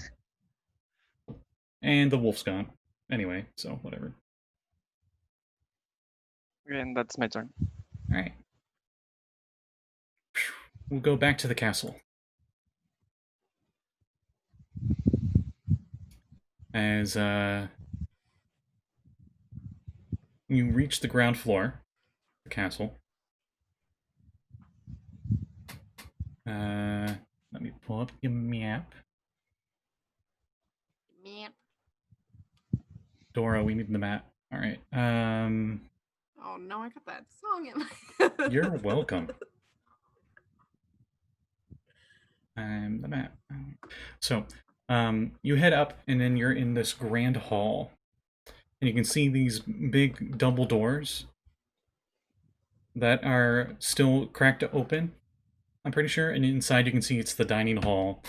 And the wolf's gone. Anyway, so whatever. And that's my turn. Alright. We'll go back to the castle. As you reach the ground floor, the castle. Let me pull up your map. Meh. Dora, we need the map. Alright. Oh no, I got that song in my You're welcome. The map. So, you head up, and then you're in this grand hall. And you can see these big double doors that are still cracked open, I'm pretty sure. And inside you can see it's the dining hall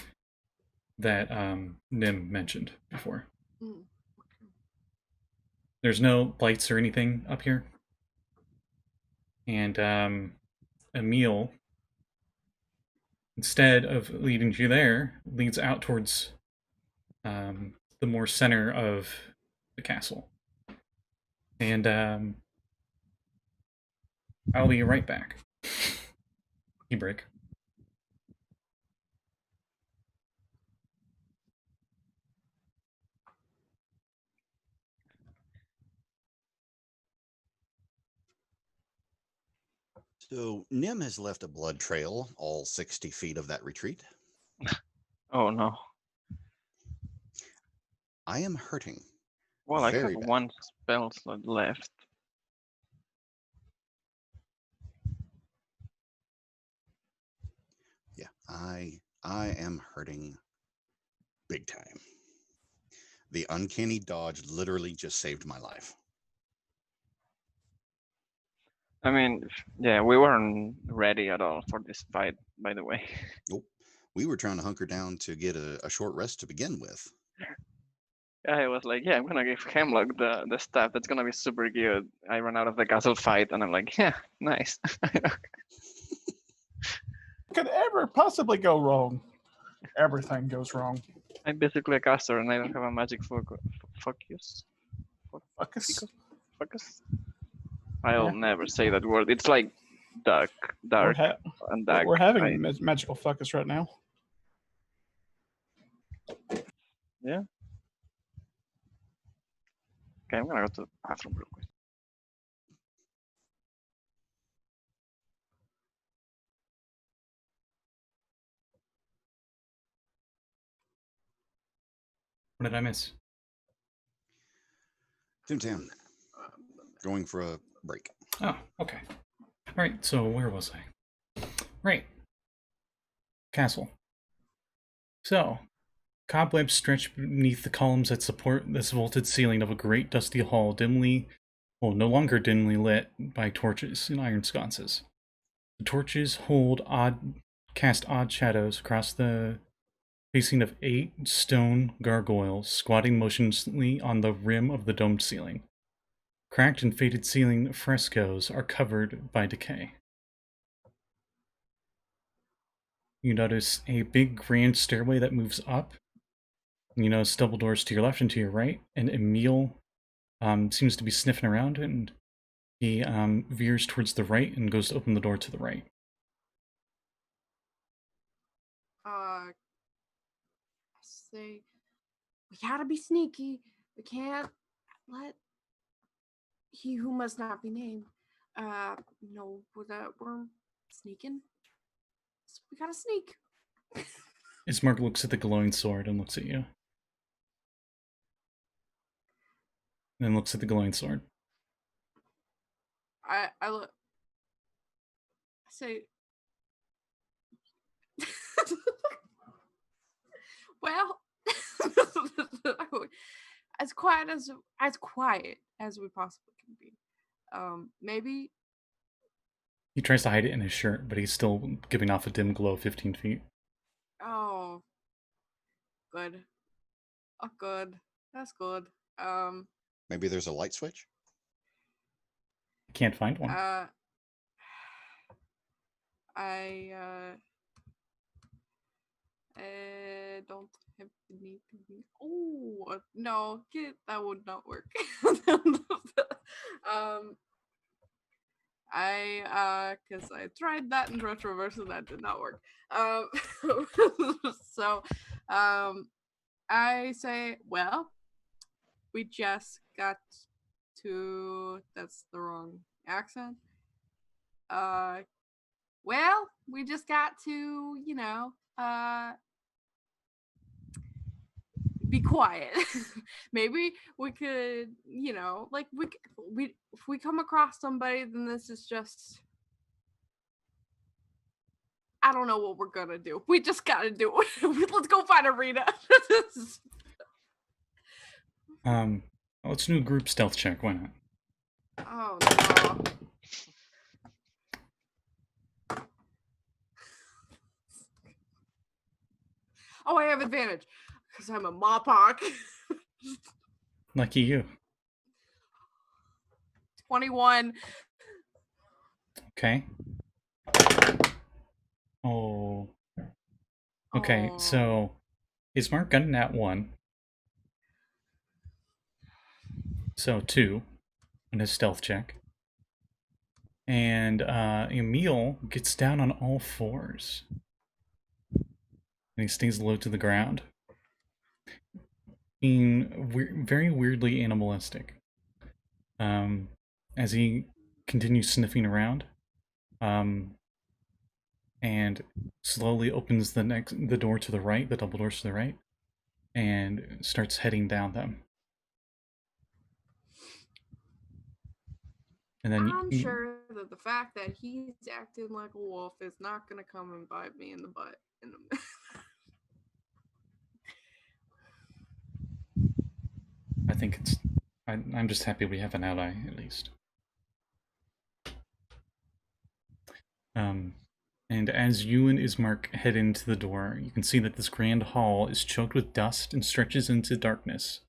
that Nyhm mentioned before. Mm. There's no lights or anything up here. And Emil, instead of leading you there, leads out towards the more center of the castle. And I'll be right back. You break. So Nyhm has left a blood trail all 60 feet of that retreat. Oh no. I am hurting. Well, I Very have bad. one spell slot left. Yeah, I am hurting big time. The uncanny dodge literally just saved my life. I mean, yeah, we weren't ready at all for this fight, by the way. Nope. We were trying to hunker down to get a short rest to begin with. I was like, yeah, I'm gonna give Hemlock the stuff. That's gonna be super good. I ran out of the castle fight, and I'm like, yeah, nice. Could ever possibly go wrong? Everything goes wrong. I'm basically a caster, and I don't have a magic focus. Focus. Focus. I'll never say that word. It's like dark and dark. We're having magical focus right now. Yeah. Okay, I'm gonna go to the bathroom real quick. What did I miss? Tim-Tam, going for a break. Oh, okay. Alright, so where was I? Right. Castle. So, cobwebs stretch beneath the columns that support this vaulted ceiling of a great dusty hall, no longer dimly lit by torches and iron sconces. The torches cast odd shadows across the facing of 8 stone gargoyles squatting motionlessly on the rim of the domed ceiling. Cracked and faded ceiling frescoes are covered by decay. You notice a big grand stairway that moves up. You notice double doors to your left and to your right, and Emil seems to be sniffing around, and he veers towards the right and goes to open the door to the right. I say, we gotta be sneaky. We can't let he who must not be named know that we're sneaking. So we gotta sneak. Ismark looks at the glowing sword and looks at you. Then looks at the glowing sword. I look. I say, well, as quiet as we possibly can be. Maybe He tries to hide it in his shirt, but he's still giving off a dim glow 15 feet. Oh, good. Oh, good. That's good. Maybe there's a light switch? I can't find one. I don't have the need to be. Oh no, that would not work. Because I tried that in retroverse and that did not work. So, I say, well, we just got to. That's the wrong accent. Well, we just got to, be quiet. Maybe we could, if we come across somebody, then this is just, I don't know what we're gonna do. We just gotta do it. Let's go find Arena. Let's do a group stealth check. Why not? Oh no. Oh, I have advantage because I'm a Mapach. Lucky you. 21. Okay. Oh. Okay, Oh. so Ismark got a nat 1. So 2 on his stealth check. And Emil gets down on all fours. And he stays low to the ground. Being very weirdly animalistic. As he continues sniffing around. And slowly opens the door to the right, the double doors to the right, and starts heading down them. And then I'm sure that the fact that he's acting like a wolf is not going to come and bite me in the butt. I think it's. I'm just happy we have an ally at least. And as you and Ismark head into the door, you can see that this grand hall is choked with dust and stretches into darkness.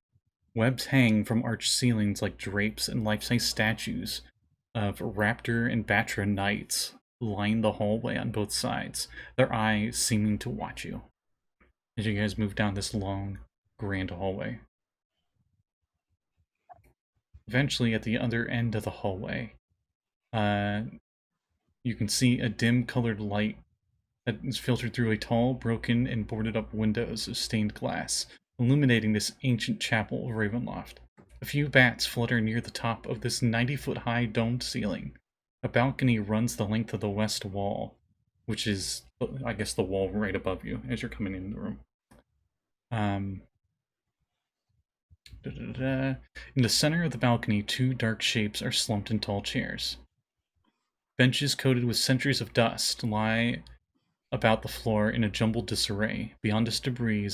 Webs hang from arched ceilings like drapes, and life-size statues of Raptor and Batra knights line the hallway on both sides, their eyes seeming to watch you as you guys move down this long, grand hallway. Eventually, at the other end of the hallway, you can see a dim-colored light that is filtered through a tall, broken, and boarded-up windows of stained glass, illuminating this ancient chapel of Ravenloft. A few bats flutter near the top of this 90-foot-high domed ceiling. A balcony runs the length of the west wall, which is, I guess, the wall right above you as you're coming in the room. In the center of the balcony, two dark shapes are slumped in tall chairs. Benches coated with centuries of dust lie about the floor in a jumbled disarray. Beyond this debris,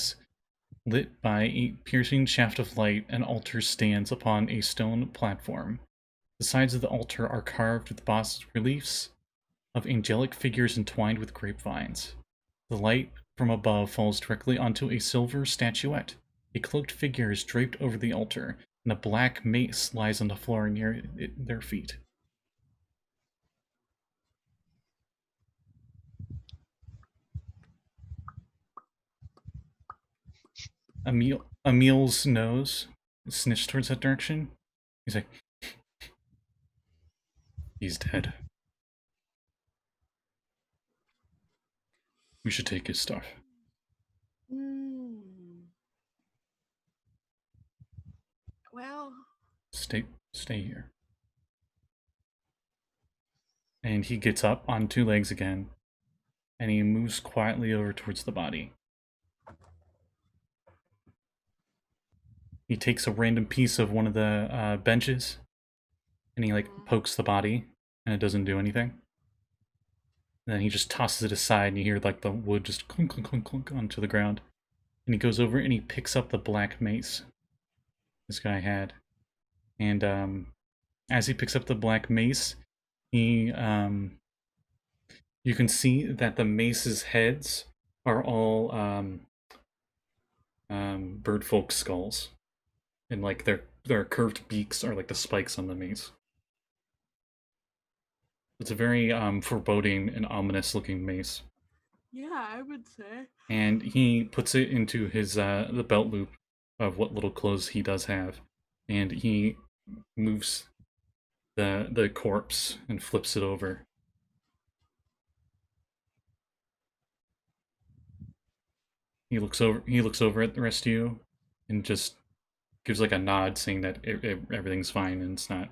lit by a piercing shaft of light, an altar stands upon a stone platform. The sides of the altar are carved with bas-reliefs of angelic figures entwined with grapevines. The light from above falls directly onto a silver statuette. A cloaked figure is draped over the altar, and a black mace lies on the floor near their feet. Emil's nose sniffs towards that direction. He's like, he's dead. We should take his stuff. Well, stay here. And he gets up on two legs again, and he moves quietly over towards the body. He takes a random piece of one of the benches, and he pokes the body, and it doesn't do anything. And then he just tosses it aside, and you hear the wood just clunk, clunk, clunk, clunk onto the ground. And he goes over and he picks up the black mace this guy had. And as he picks up the black mace, he you can see that the mace's heads are all birdfolk skulls, and their curved beaks are like the spikes on the mace. It's a very foreboding and ominous looking mace. Yeah, I would say. And he puts it into his the belt loop of what little clothes he does have, and he moves the corpse and flips it over. He looks over at the rest of you and just gives a nod, saying that everything's fine and it's not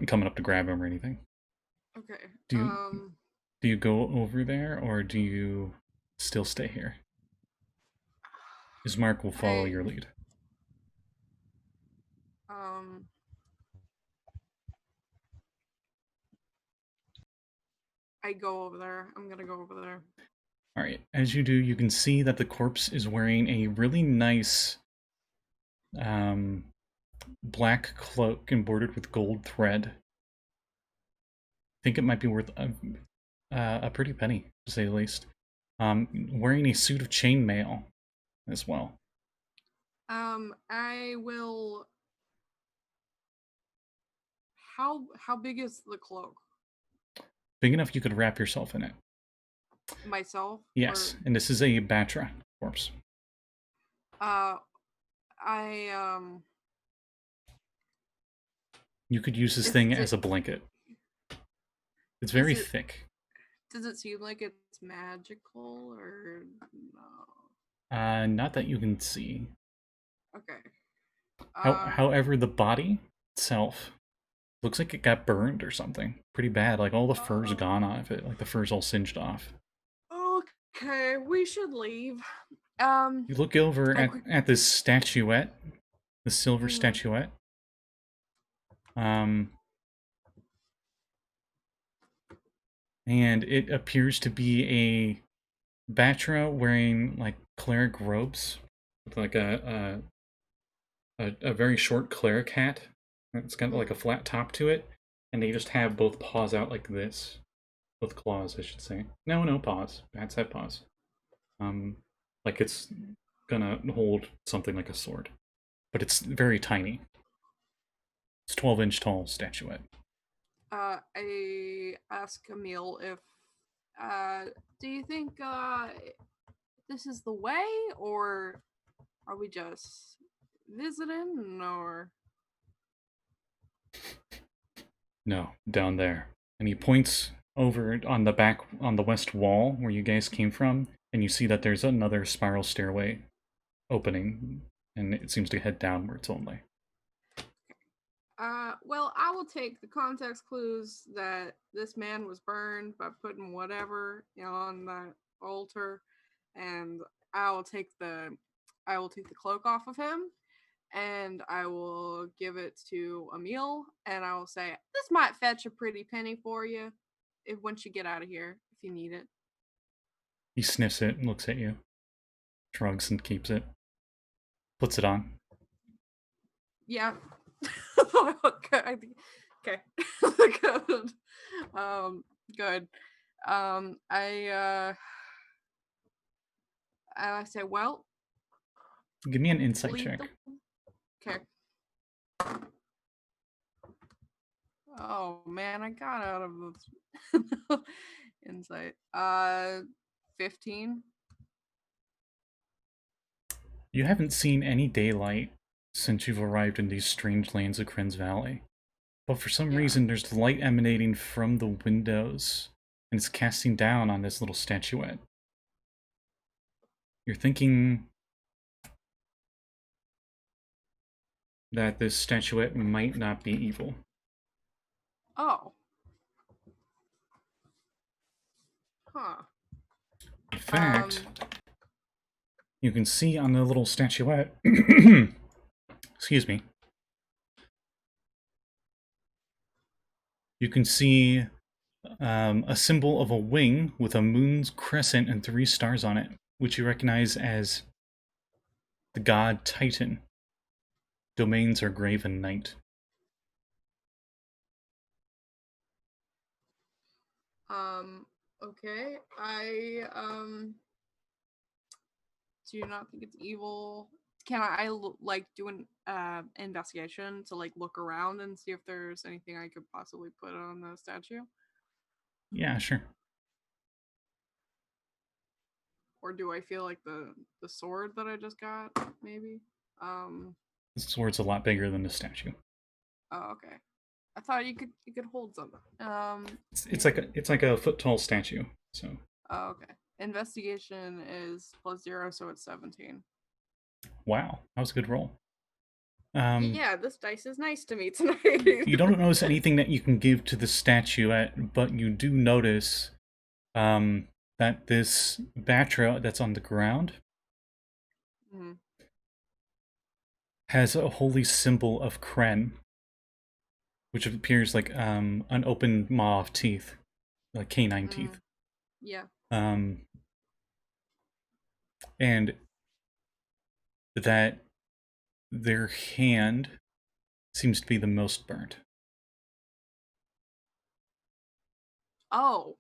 coming up to grab him or anything. Okay. Do you go over there, or do you still stay here? Ismark will follow your lead. I go over there. I'm gonna go over there. Alright, as you do, you can see that the corpse is wearing a really nice black cloak embroidered with gold thread. I think it might be worth a pretty penny, to say the least. Wearing a suit of chainmail as well. I will. How big is the cloak? Big enough you could wrap yourself in it. Myself? Yes, Or, and this is a Batra corpse. You could use this thing as a blanket. It's very thick. Does it seem like it's magical or no? Not that you can see. Okay. However, the body itself looks like it got burned or something. Pretty bad. Like all the fur's gone off it. Like the fur's all singed off. Okay, we should leave. You look over at this statuette, the silver statuette. And it appears to be a Batra wearing like cleric robes with like a very short cleric hat. It's got like a flat top to it, and they just have both paws out like this, both claws, I should say. No paws. Bats have paws. Like it's gonna hold something like a sword, but it's very tiny. It's 12-inch tall statuette. I ask Emil if, do you think, this is the way, or are we just visiting, or? No, down there. And he points over on the west wall where you guys came from, and you see that there's another spiral stairway opening, and it seems to head downwards only. Well, I will take the context clues that this man was burned by putting whatever on that altar, and I will take the cloak off of him, and I will give it to Emil, and I will say, this might fetch a pretty penny for you once you get out of here, if you need it. He sniffs it and looks at you, shrugs and keeps it, puts it on. Yeah. Okay. Good. Good. I say, well. Give me an insight check. Okay. Oh man, I got out of this insight. 15. You haven't seen any daylight since you've arrived in these strange lands of Kren's Valley. But for some reason, there's light emanating from the windows, and it's casting down on this little statuette. You're thinking that this statuette might not be evil. Oh. Huh. In fact, you can see on the little statuette, excuse me, you can see a symbol of a wing with a moon's crescent and 3 stars on it, which you recognize as the god Titan. Domains are graven night. Okay. Do you not think it's evil? Can I like do an investigation to like look around and see if there's anything I could possibly put on the statue? Yeah, sure. Or do I feel like the sword that I just got, maybe? The sword's a lot bigger than the statue. Oh, okay. I thought you could hold something. It's like a foot tall statue. So. Oh, okay. Investigation is +0, so it's 17. Wow, that was a good roll. Yeah, this dice is nice to me tonight. You don't notice anything that you can give to the statuette, but you do notice that this Batra that's on the ground has a holy symbol of Kren, which appears like an open maw of teeth, like canine teeth. Yeah. And that their hand seems to be the most burnt. Oh.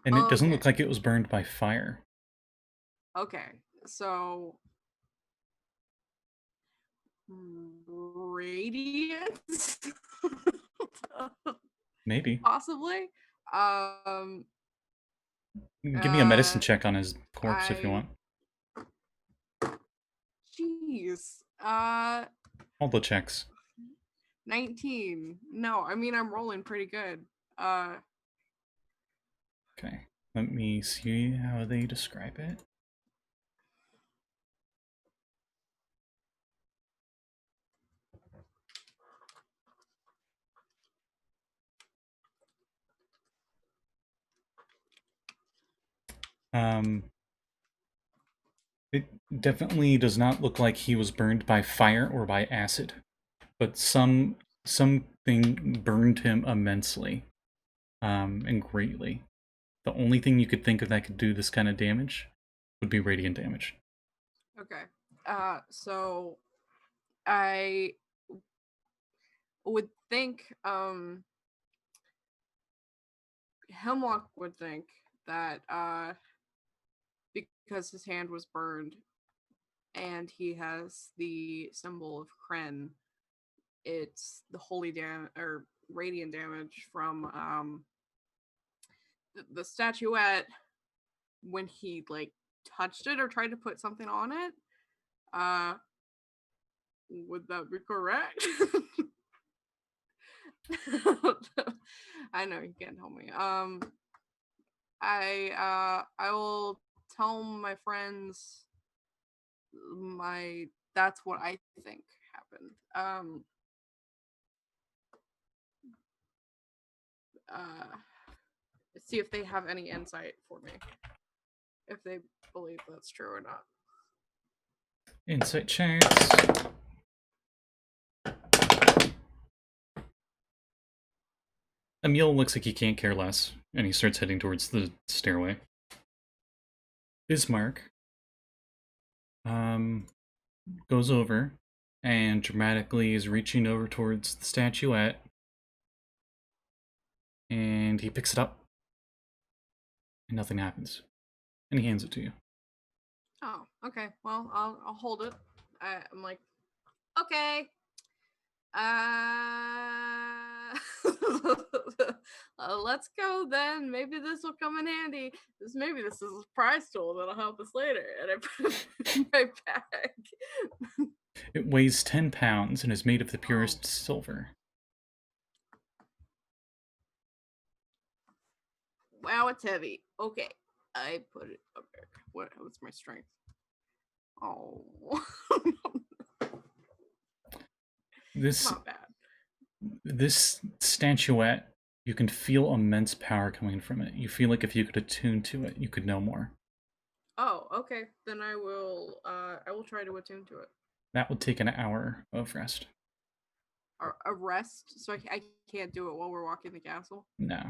And it doesn't look like it was burned by fire. Okay, so radiance. Maybe. Possibly. Give me a medicine check on his corpse if you want. Jeez. All the checks. 19. No, I mean I'm rolling pretty good. Okay. Let me see how they describe it. It definitely does not look like he was burned by fire or by acid, but something burned him immensely, and greatly. The only thing you could think of that could do this kind of damage would be radiant damage. Okay. So I would think Hemlock would think that because his hand was burned and he has the symbol of Kren, it's the holy or radiant damage from the statuette when he like touched it or tried to put something on it. Would that be correct? I know you can't tell me. I will tell my friends that's what I think happened. See if they have any insight for me, if they believe that's true or not. Insight checks. Emil looks like he can't care less, and he starts heading towards the stairway. Bismarck goes over and dramatically is reaching over towards the statuette, and he picks it up, and nothing happens, and he hands it to you. Oh, okay. Well, I'll hold it. I'm like, okay. Let's go then. Maybe this will come in handy. Maybe this is a surprise tool that'll help us later. And I put it in my bag. It weighs 10 pounds and is made of the purest silver. Wow, it's heavy. Okay, I put it up there. What's my strength? Oh, This not bad. This statuette, you can feel immense power coming from it. You feel like if you could attune to it, you could know more. Oh, okay. Then I will try to attune to it. That would take an hour of rest. A rest? So I can't do it while we're walking the castle? No.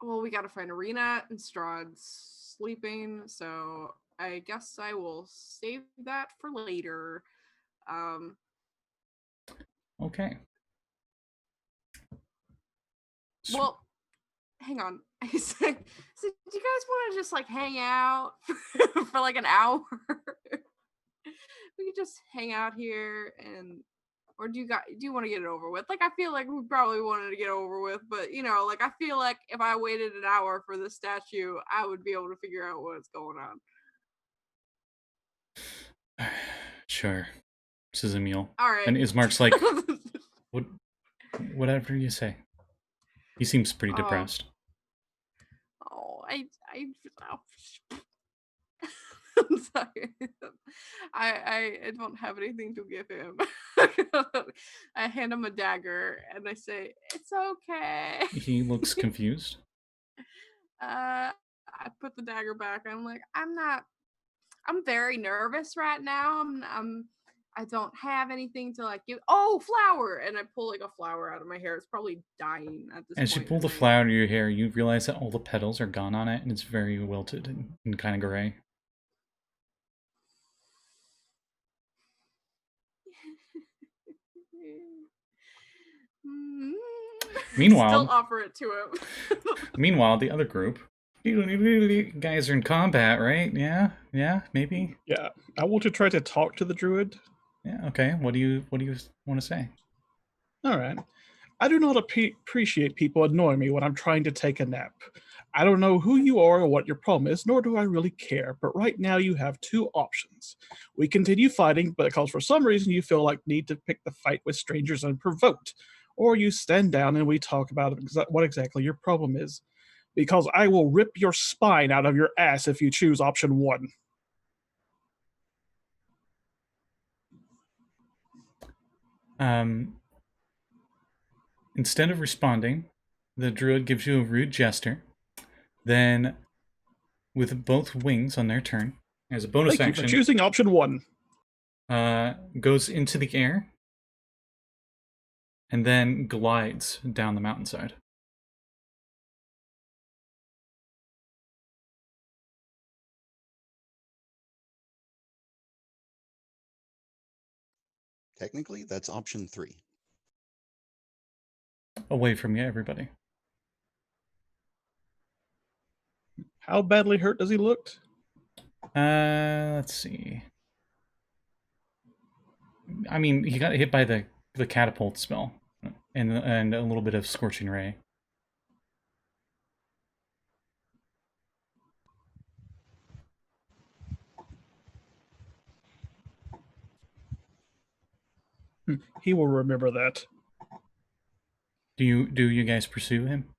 Well, we gotta find Arena and Strahd's sleeping, so I guess I will save that for later. Okay. Well, hang on. I said, so do you guys want to just like hang out for like an hour? We could just hang out here, or do you want to get it over with? Like, I feel like we probably wanted to get over with, but you know, like I feel like if I waited an hour for this statue, I would be able to figure out what's going on. Sure, says Emil. All right. And Ismark's like, whatever you say. He seems pretty depressed. Oh, I'm sorry. I don't have anything to give him. I hand him a dagger and I say, "It's okay." He looks confused. I put the dagger back. I'm like, I'm very nervous right now. I don't have anything to like give. Oh, flower! And I pull like a flower out of my hair. It's probably dying at this point. As you pull the flower out of your hair, you realize that all the petals are gone on it, and it's very wilted and kind of gray. Meanwhile, still offer it to him. Meanwhile, the other group, you guys are in combat, right? Yeah, maybe. Yeah, I want to try to talk to the druid. Yeah, okay. What do you want to say? All right. I do not appreciate people annoying me when I'm trying to take a nap. I don't know who you are or what your problem is, nor do I really care, but right now you have two options. We continue fighting because for some reason you feel like need to pick the fight with strangers unprovoked, or you stand down and we talk about what exactly your problem is. Because I will rip your spine out of your ass if you choose option 1. Instead of responding, the druid gives you a rude gesture. Then, with both wings on their turn, as a bonus Thank action, you for choosing option 1. Goes into the air and then glides down the mountainside. Technically, that's option 3. Away from you, everybody. How badly hurt does he look? Let's see. I mean, he got hit by the catapult spell and a little bit of scorching ray. He will remember that. Do you guys pursue him?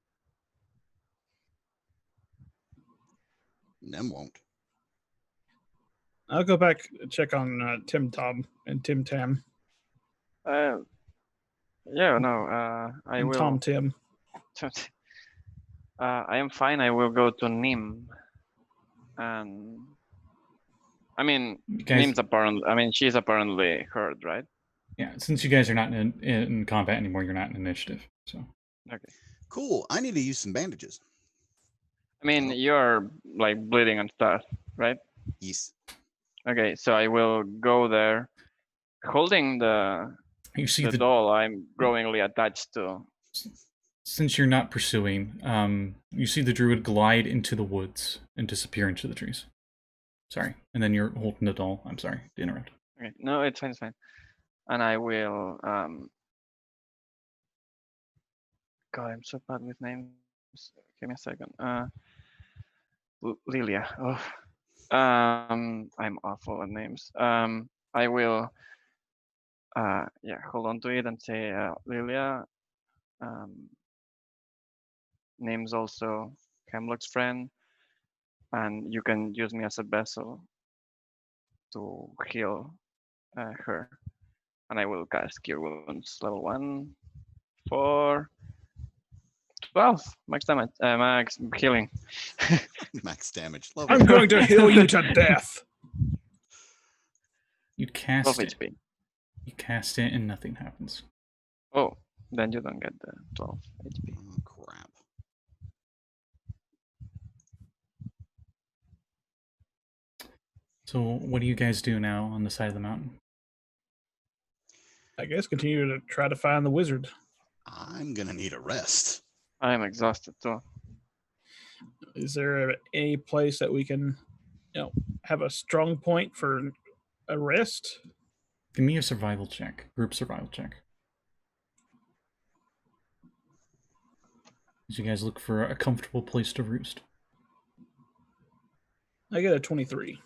Nyhm won't. I'll go back and check on Tim-Tam and Tim-Tam. Yeah, no, I and will. Tom-Tim. I am fine. I will go to Nyhm. And I mean, Nym's apparently. I mean, she's apparently hurt, right? Yeah. Since you guys are not in combat anymore, you're not in initiative. So. Okay. Cool. I need to use some bandages. I mean, you're like bleeding and stuff, right? Yes. Okay, so I will go there, holding the doll I'm growingly attached to. Since you're not pursuing, you see the druid glide into the woods and disappear into the trees. Sorry. And then you're holding the doll. I'm sorry to interrupt. Okay, no, it's fine, it's fine. And I will, God, I'm so bad with names. Give me a second. Lilia. Oh. I'm awful at names. I will, yeah, hold on to it and say, Lilia. Name's also Hemlock's friend, and you can use me as a vessel to heal her. And I will cast Cure Wounds level 1 for 12 max damage, max healing. Max damage. Love I'm going to heal you to death. You cast 12 it. HP. You cast it and nothing happens. Oh, then you don't get the 12 HP. Oh, crap. So what do you guys do now on the side of the mountain? I guess continue to try to find the wizard. I'm going to need a rest. I am exhausted too. Is there any place that we can, have a strong point for a rest? Give me a survival check. Group survival check. As you guys look for a comfortable place to roost. I get a 23.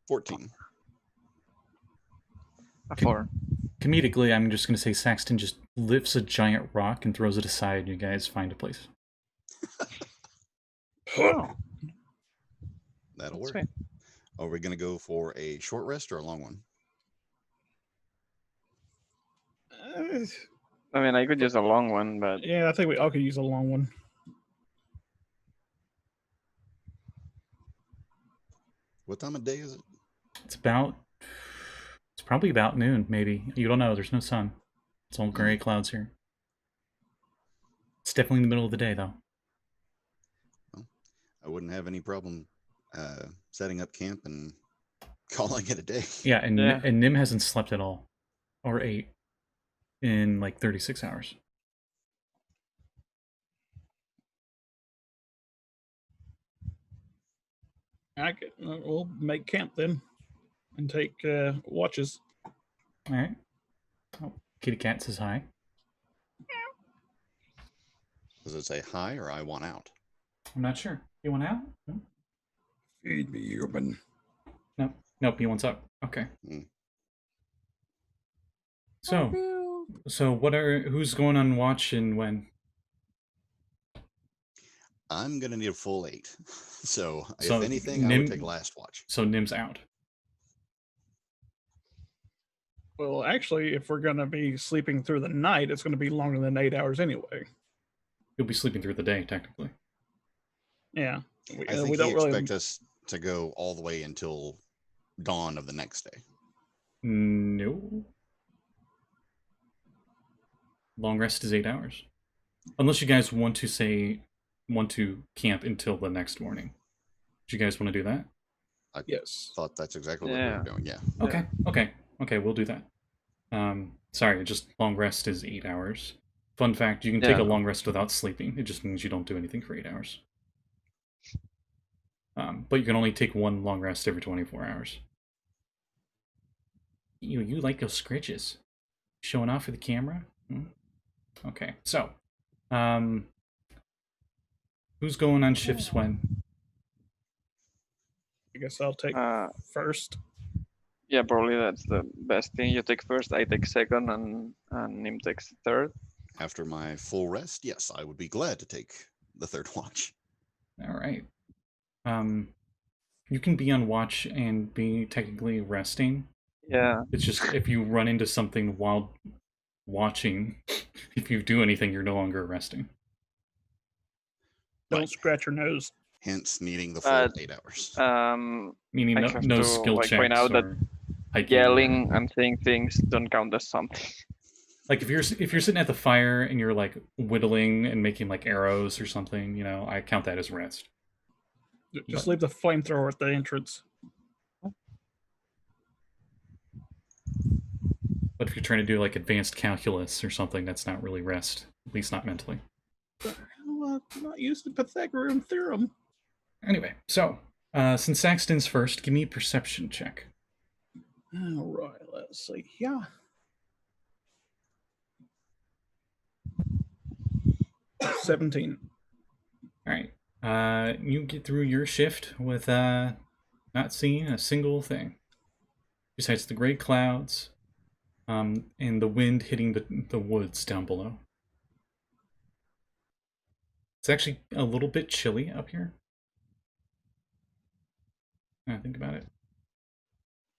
14. A 4. Comedically, I'm just going to say Saxton just lifts a giant rock and throws it aside. You guys find a place. Oh. That'll work. Sweet. Are we going to go for a short rest or a long one? I mean, I could use a long one, but Yeah, I think we all could use a long one. What time of day is it? It's probably about noon, maybe. You don't know. There's no sun. It's all gray clouds here. It's definitely in the middle of the day, though. Well, I wouldn't have any problem setting up camp and calling it a day. Yeah, and Nyhm hasn't slept at all, or ate, in like 36 hours. We'll make camp then and take watches. All right. Kitty cat says hi. Does it say hi or I want out? I'm not sure. You want out? No? Feed me, human. Nope. Nope, he wants up. Okay. Mm. So who's going on watch and when? I'm gonna need a full 8. So, So, if anything, I would take last watch. So Nym's out. Well, actually, if we're going to be sleeping through the night, it's going to be longer than 8 hours anyway. You'll be sleeping through the day, technically. Yeah. I think we he don't really expect us to go all the way until dawn of the next day. No. Long rest is 8 hours. Unless you guys want to camp until the next morning. Do you guys want to do that? Yes. Thought that's exactly what we were doing, yeah. Okay, we'll do that. Sorry, just long rest is 8 hours. Fun fact, you can take a long rest without sleeping. It just means you don't do anything for 8 hours. But you can only take one long rest every 24 hours. You like those scritches? Showing off for the camera? Okay, so, who's going on shifts when? I guess I'll take first. Yeah, probably that's the best thing. You take first, I take second, and Nyhm takes third. After my full rest, yes, I would be glad to take the third watch. All right. You can be on watch and be technically resting. Yeah. It's just if you run into something while watching, if you do anything, you're no longer resting. Don't scratch your nose. Hence needing the full 8 hours. Meaning I have no to, skill like, checks point out that or hiking yelling and saying things don't count as something. Like if you're sitting at the fire and you're like whittling and making like arrows or something, you know, I count that as rest. Just leave the flamethrower at the entrance. But if you're trying to do like advanced calculus or something, that's not really rest, at least not mentally. Well, I'm not used to Pythagorean theorem. Anyway, so since Saxton's first, give me a perception check. All right, let's see. Yeah. 17. All right. You get through your shift with not seeing a single thing besides the gray clouds and the wind hitting the woods down below. It's actually a little bit chilly up here. I think about it.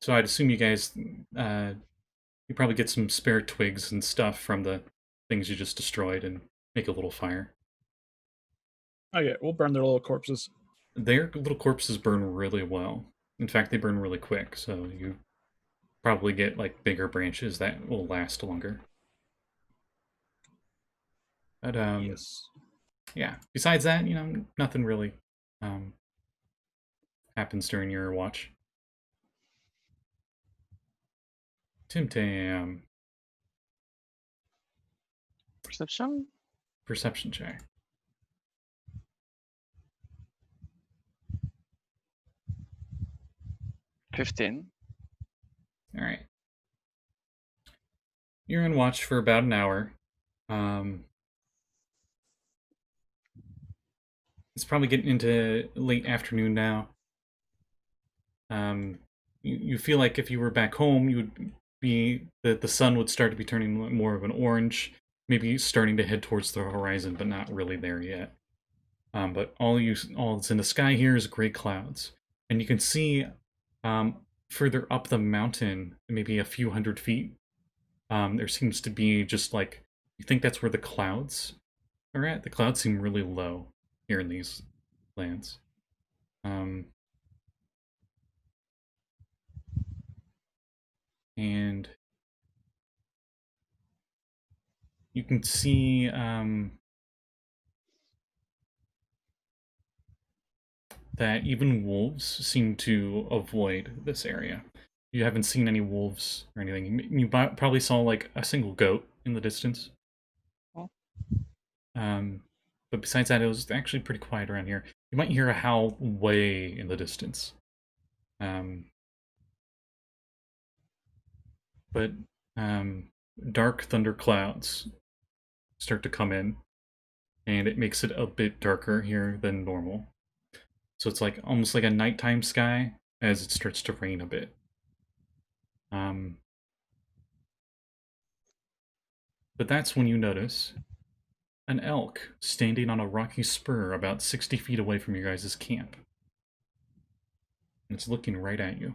So I'd assume you guys, you probably get some spare twigs and stuff from the things you just destroyed and make a little fire. Oh yeah, we'll burn their little corpses. Their little corpses burn really well. In fact, they burn really quick, so you probably get like bigger branches that will last longer. But yes. Yeah. Besides that, you know, nothing really happens during your watch. Tim-Tam. Perception? Perception check. $15. All right. You're on watch for about an hour. It's probably getting into late afternoon now. You feel like if you were back home, you would be the sun would start to be turning more of an orange, maybe starting to head towards the horizon, but not really there yet. But all that's in the sky here is gray clouds, and you can see further up the mountain, maybe a few hundred feet. There seems to be just like you think that's where the clouds are at. The clouds seem really low here in these lands. And you can see that even wolves seem to avoid this area. You haven't seen any wolves or anything. You probably saw like a single goat in the distance. Oh. But besides that, it was actually pretty quiet around here. You might hear a howl way in the distance. But dark thunder clouds start to come in, and it makes it a bit darker here than normal. So it's like almost like a nighttime sky as it starts to rain a bit. But that's when you notice an elk standing on a rocky spur about 60 feet away from your guys' camp. And it's looking right at you.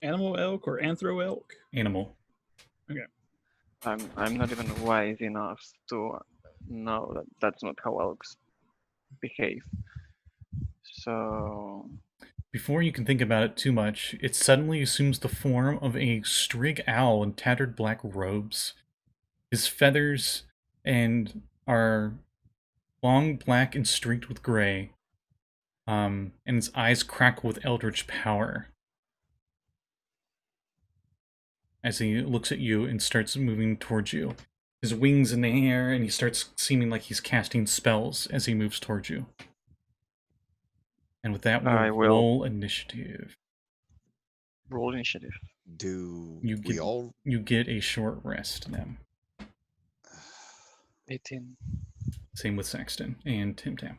Animal elk or anthro elk? Animal. Okay. I'm not even wise enough to know that that's not how elks behave. So Before you can think about it too much, it suddenly assumes the form of a Strig owl in tattered black robes. His feathers are long black and streaked with gray, and his eyes crackle with eldritch power as he looks at you and starts moving towards you. His wings in the air, and he starts seeming like he's casting spells as he moves towards you. And with that, we'll roll initiative. Roll initiative. Do you get a short rest now. 18. Same with Saxton and Tim-Tam.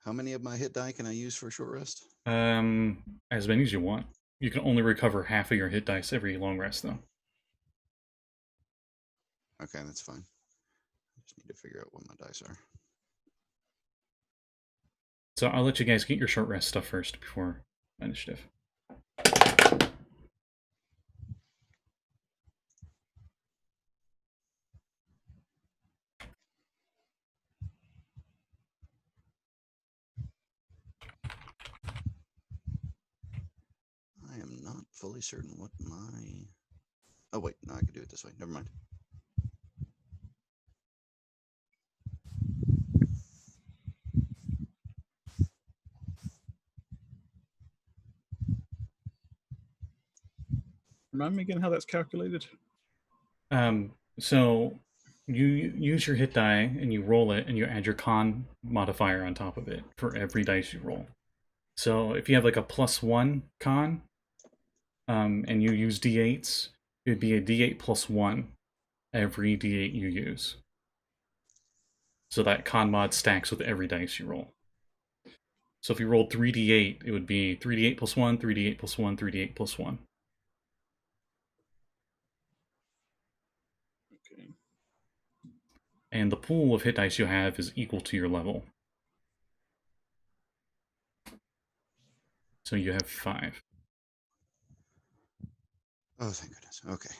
How many of my hit die can I use for a short rest? As many as you want. You can only recover half of your hit dice every long rest, though. Okay, that's fine. I just need to figure out what my dice are. So I'll let you guys get your short rest stuff first before initiative. I am not fully certain what my... Oh, wait. No, I can do it this way. Never mind. Remind me again how that's calculated. So you use your hit die and you roll it, and you add your con modifier on top of it for every dice you roll. So if you have like a +1 con, and you use d8s, it would be a d8 +1 every d8 you use. So that con mod stacks with every dice you roll. So if you rolled 3d8, it would be 3d8 +1, 3d8 +1, 3d8 +1. Okay. And the pool of hit dice you have is equal to your level. So you have 5. Oh, thank goodness. Okay.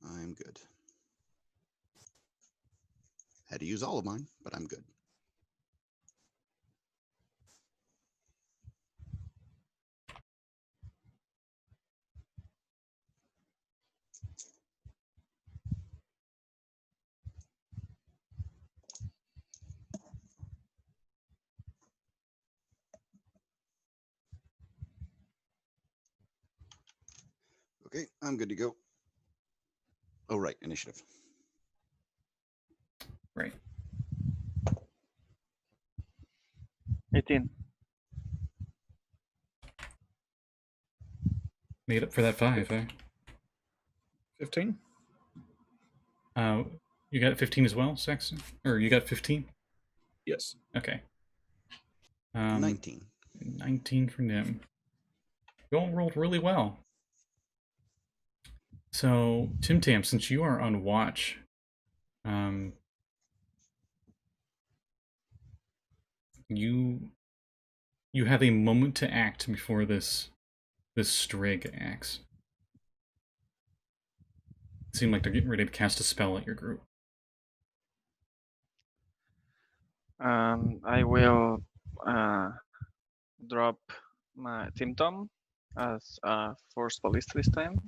I'm good. Had to use all of mine, but I'm good. Okay, I'm good to go. Oh, right, initiative. Right. 18. Made up for that 5, eh? 15? You got 15 as well, Saxon? Or you got 15? Yes. Okay. 19. 19 for Nyhm. You all rolled really well. So, Tim-Tam, since you are on watch, you have a moment to act before this Strig acts. It seemed like they're getting ready to cast a spell at your group. I will drop my Tim-Tam as a force ballista this time.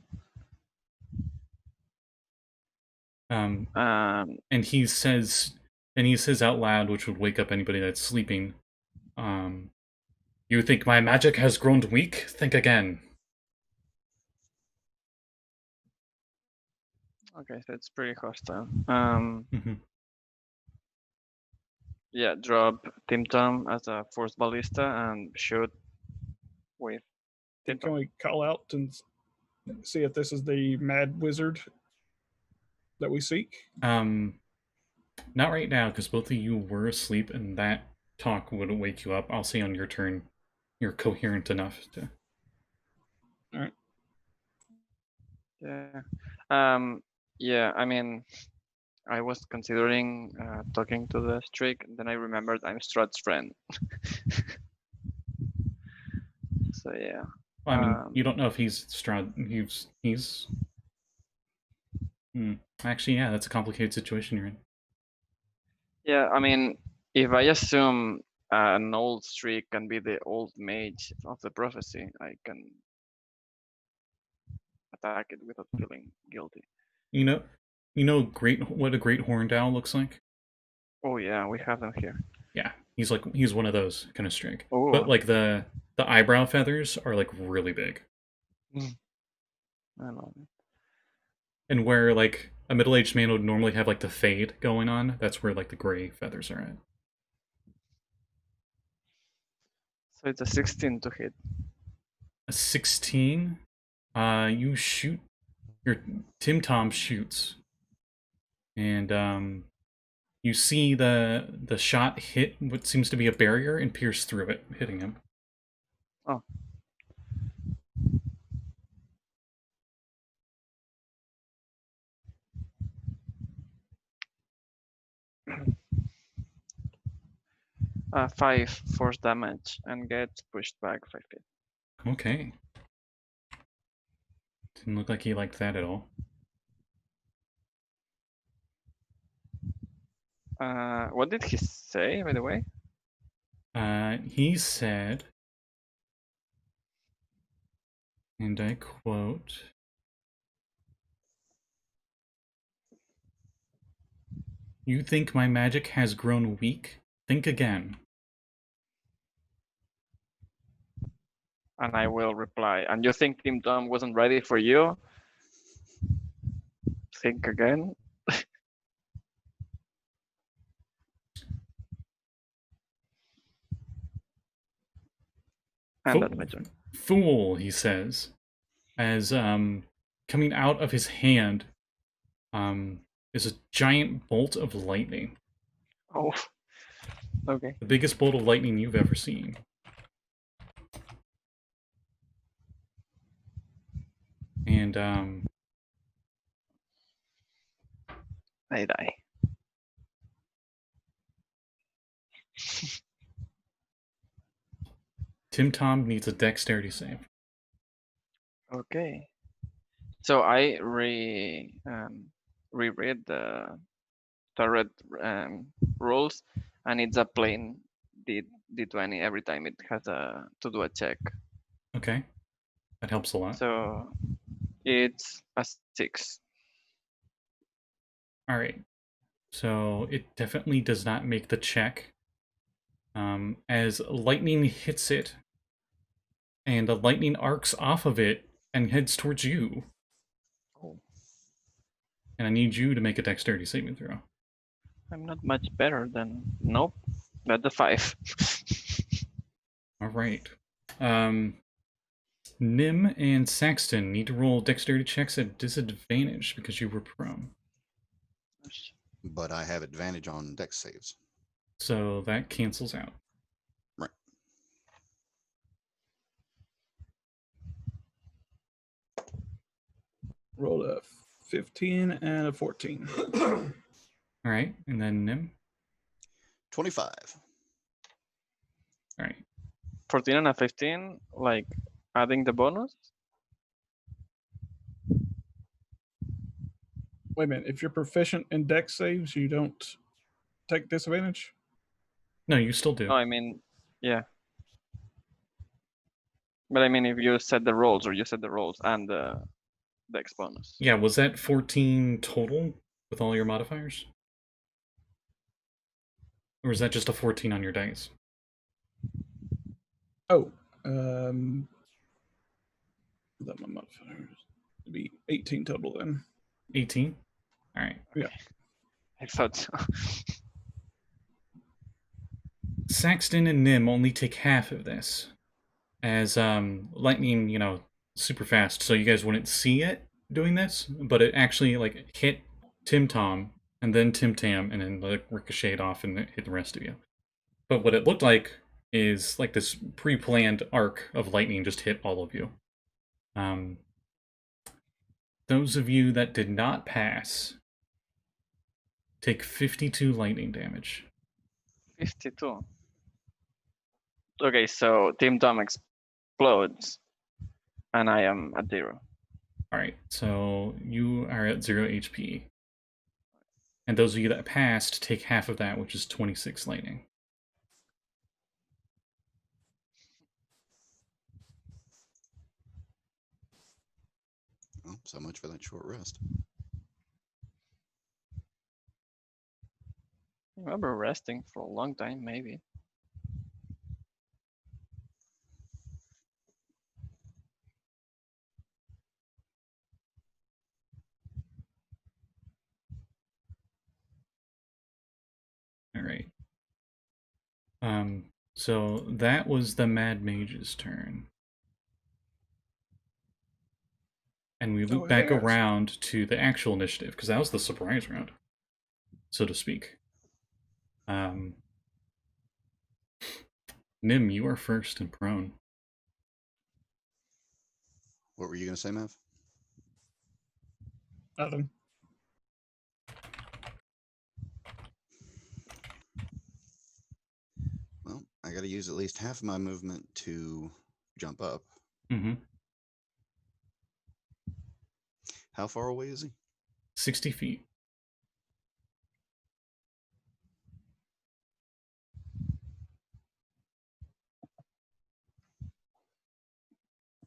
And he says out loud, which would wake up anybody that's sleeping, you think my magic has grown weak? Think again. Okay, so it's pretty hostile. Mhm. Yeah, drop Tim-Tam as a force ballista and shoot with Can Tim-Tam. we call out and see if this is the mad wizard that we seek? Not right now, because both of you were asleep, and that talk would wake you up. I'll say on your turn, you're coherent enough to. All right. Yeah. Yeah, I mean, I was considering talking to the Strig, and then I remembered I'm Strahd's friend. So yeah. Well, I mean, you don't know if he's Strahd. He's. Actually, yeah, that's a complicated situation you're in. Yeah, I mean, if I assume an old Strig can be the old mage of the prophecy, I can attack it without feeling guilty. You know, what a great horned owl looks like. Oh yeah, we have them here. Yeah, he's one of those kind of Strig. Oh. But like the eyebrow feathers are like really big. I know. And where like a middle-aged man would normally have like the fade going on, that's where like the gray feathers are at. So it's a 16 to hit. A 16. You shoot. Your Tim-Tam shoots, and you see the shot hit what seems to be a barrier and pierce through it, hitting him. Oh. Uh, 5 force damage and gets pushed back 5 feet. Okay. Didn't look like he liked that at all. What did he say, by the way? He said, and I quote, "You think my magic has grown weak? Think again." And I will reply, and you think Tim-Tam wasn't ready for you? Think again. And that's my turn. Fool, he says, as coming out of his hand is a giant bolt of lightning. Oh, okay. The biggest bolt of lightning you've ever seen. And I die. Tim-Tam needs a dexterity save. Okay. So I reread the turret rules, and it's a plain D20 every time it has to do a check. Okay. That helps a lot. So it's a 6. Alright. So it definitely does not make the check. As lightning hits it, and the lightning arcs off of it and heads towards you. Oh. And I need you to make a dexterity saving throw. I'm not much better than... Nope. That's a 5. Alright. Nyhm and Saxton need to roll dexterity checks at disadvantage because you were prone. But I have advantage on dex saves. So that cancels out. Right. Rolled a 15 and a 14. Alright, and then Nyhm. 25. Alright. 14 and a 15, like adding the bonus? Wait a minute. If you're proficient in dex saves, you don't take disadvantage? No, you still do. No, I mean, yeah. But I mean, if you set the rolls, or you set the rolls and the dex bonus. Yeah, was that 14 total with all your modifiers? Or is that just a 14 on your dice? Oh, that my modifiers would be 18 total then. 18? All right. I thought so. Saxton and Nyhm only take half of this, as lightning, super fast, so you guys wouldn't see it doing this, but it actually like hit Tim-Tam and then Tim-Tam and then like ricocheted off and it hit the rest of you. But what it looked like is like this pre-planned arc of lightning just hit all of you. Those of you that did not pass take 52 lightning damage. 52. Okay, so Tim-Tam explodes, and I am at 0. Alright, so you are at 0 HP. And those of you that passed take half of that, which is 26 lightning. Well, so much for that short rest. I remember resting for a long time, maybe. Alright. So that was the Mad Mage's turn. And we loop back yes. around to the actual initiative, because that was the surprise round, so to speak. Nyhm, you are first and prone. What were you going to say, Mav? Nothing. Well, I got to use at least half of my movement to jump up. Mm-hmm. How far away is he? 60 feet.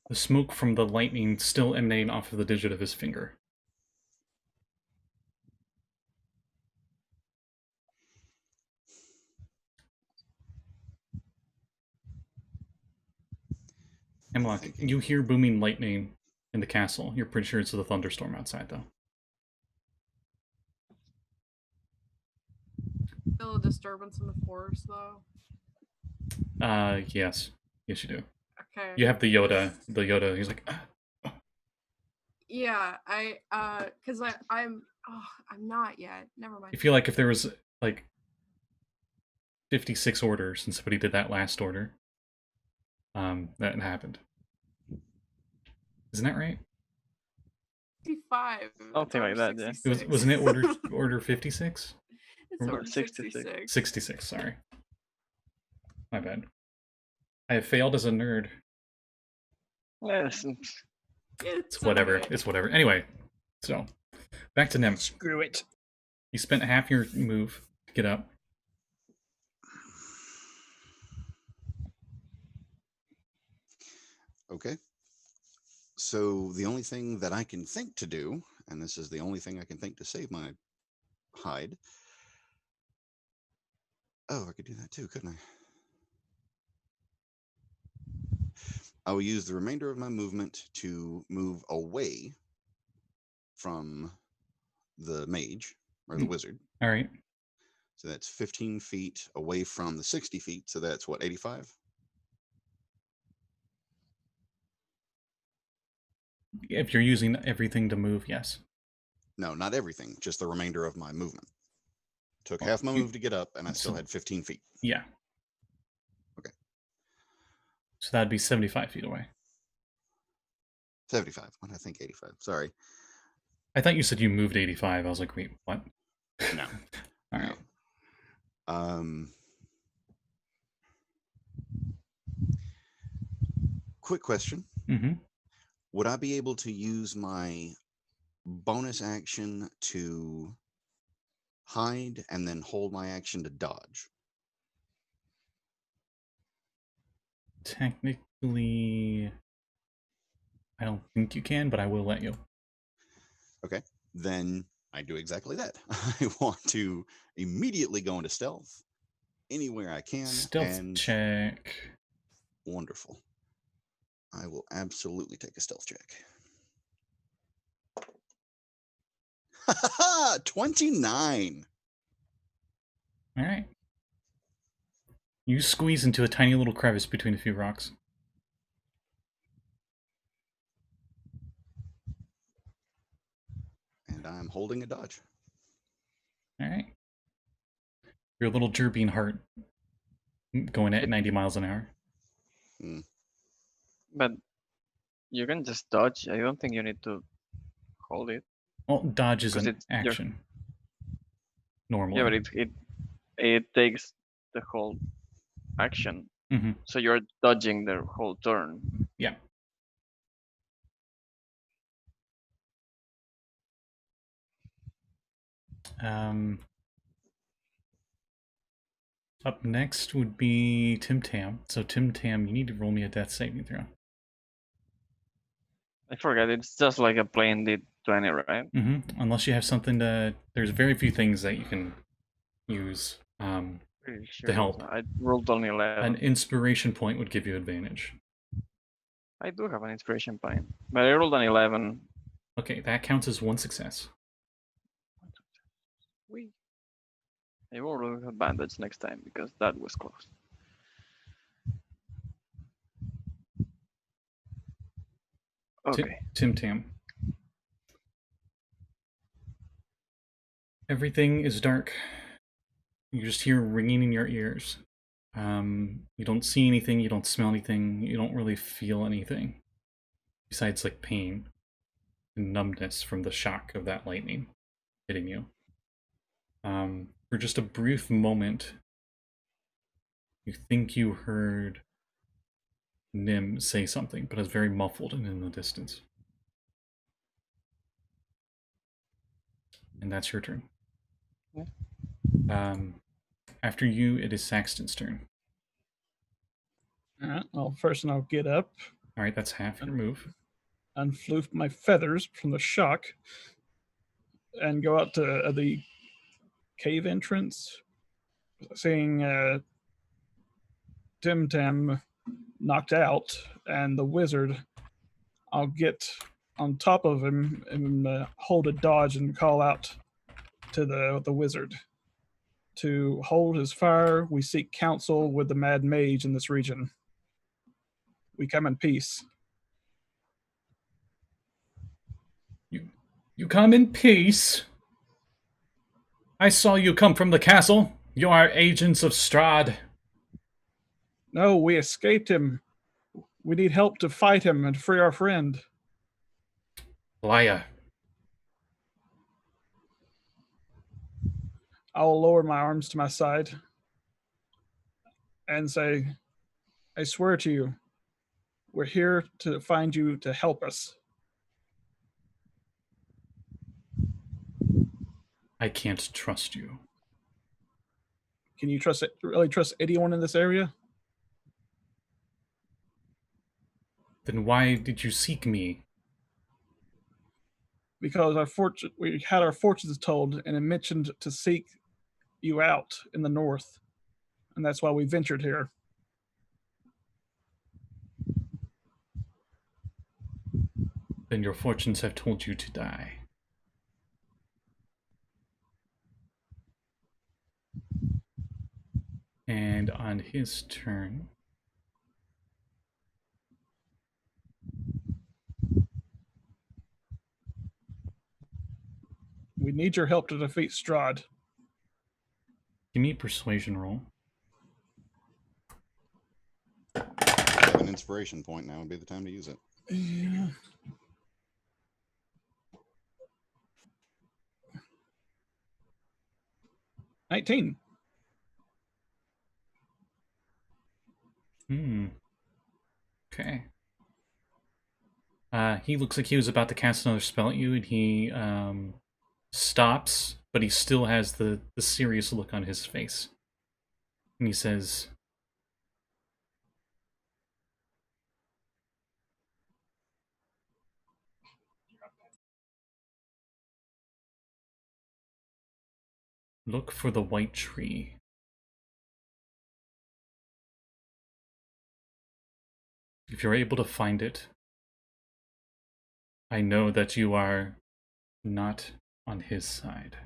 The smoke from the lightning still emanating off of the digit of his finger. Hemlock, you hear booming lightning in the castle. You're pretty sure it's the thunderstorm outside, though. Feel a disturbance in the forest, though. Yes. Yes, you do. Okay. You have the Yoda. He's like, Yeah, cause I'm not yet. Never mind. I feel like if there was, like, 56 orders and somebody did that last order, that happened. Isn't that right? 55. Something like that, yeah. Wasn't it order 56? It's order 66. 66, sorry. My bad. I have failed as a nerd. Yes. It's whatever. okay. It's whatever. Anyway, so back to Nyhm. Screw it. You spent half your move to get up. Okay. So the only thing that I can think to do, and this is the only thing I can think to save my hide. Oh, I could do that too, couldn't I? I will use the remainder of my movement to move away from the mage or the wizard. All right. So that's 15 feet away from the 60 feet. So that's what, 85? If you're using everything to move, yes. No, not everything, just the remainder of my movement. Took half my move to get up, and I still had 15 feet. Yeah. Okay. So that'd be 75 feet away. 75. What did I think? 85. Sorry. I thought you said you moved 85. I was like, wait, what? No. All right. No. Quick question. Mm-hmm. Would I be able to use my bonus action to hide and then hold my action to dodge? Technically, I don't think you can, but I will let you. Okay. Then I do exactly that. I want to immediately go into stealth anywhere I can. Stealth check. Wonderful. I will absolutely take a stealth check. 29. Alright. You squeeze into a tiny little crevice between a few rocks. And I'm holding a dodge. Alright. Your little Jerbeen heart going at 90 miles an hour. But you can just dodge. I don't think you need to hold it. Well, dodge is 'Cause an it's your- action. Normally. Yeah, but it takes the whole action. Mm-hmm. So you're dodging the whole turn. Yeah. Up next would be Tim-Tam. So Tim-Tam, you need to roll me a death saving throw. I forget. It's just like a plain D20, right? Mm-hmm. Unless you have something to... There's very few things that you can use Pretty sure to help. I rolled only 11. An inspiration point would give you advantage. I do have an inspiration point, but I rolled an 11. Okay, that counts as one success. Whee. I will roll with advantage next time because that was close. Okay. Tim-Tam. Everything is dark. You just hear ringing in your ears. You don't see anything, you don't smell anything, you don't really feel anything. Besides, like, pain and numbness from the shock of that lightning hitting you. For just a brief moment, you think you heard Nyhm say something, but it's very muffled and in the distance. And that's your turn. Yeah. After you, it is Saxton's turn. All right. Well, first I'll get up, Alright, that's half your move. unfloof my feathers from the shock, and go out to the cave entrance, seeing Tim-Tam knocked out, and the wizard. I'll get on top of him and hold a dodge and call out to the wizard to hold his fire. We seek counsel with the mad mage in this region. We come in peace. You come in peace? I saw you come from the castle. You are agents of Strahd. No, we escaped him. We need help to fight him and free our friend. Liar. I'll lower my arms to my side and say, I swear to you, we're here to find you to help us. I can't trust you. Can you really trust anyone in this area? Then why did you seek me? Because we had our fortunes told, and it mentioned to seek you out in the north, and that's why we ventured here. Then your fortunes have told you to die. And on his turn, We need your help to defeat Strahd. give me a persuasion roll. I have an inspiration point. Now would be the time to use it. Yeah. $19. Okay. He looks like he was about to cast another spell at you, and he stops, but he still has the serious look on his face. And he says, look for the white tree. If you're able to find it, I know that you are not on his side.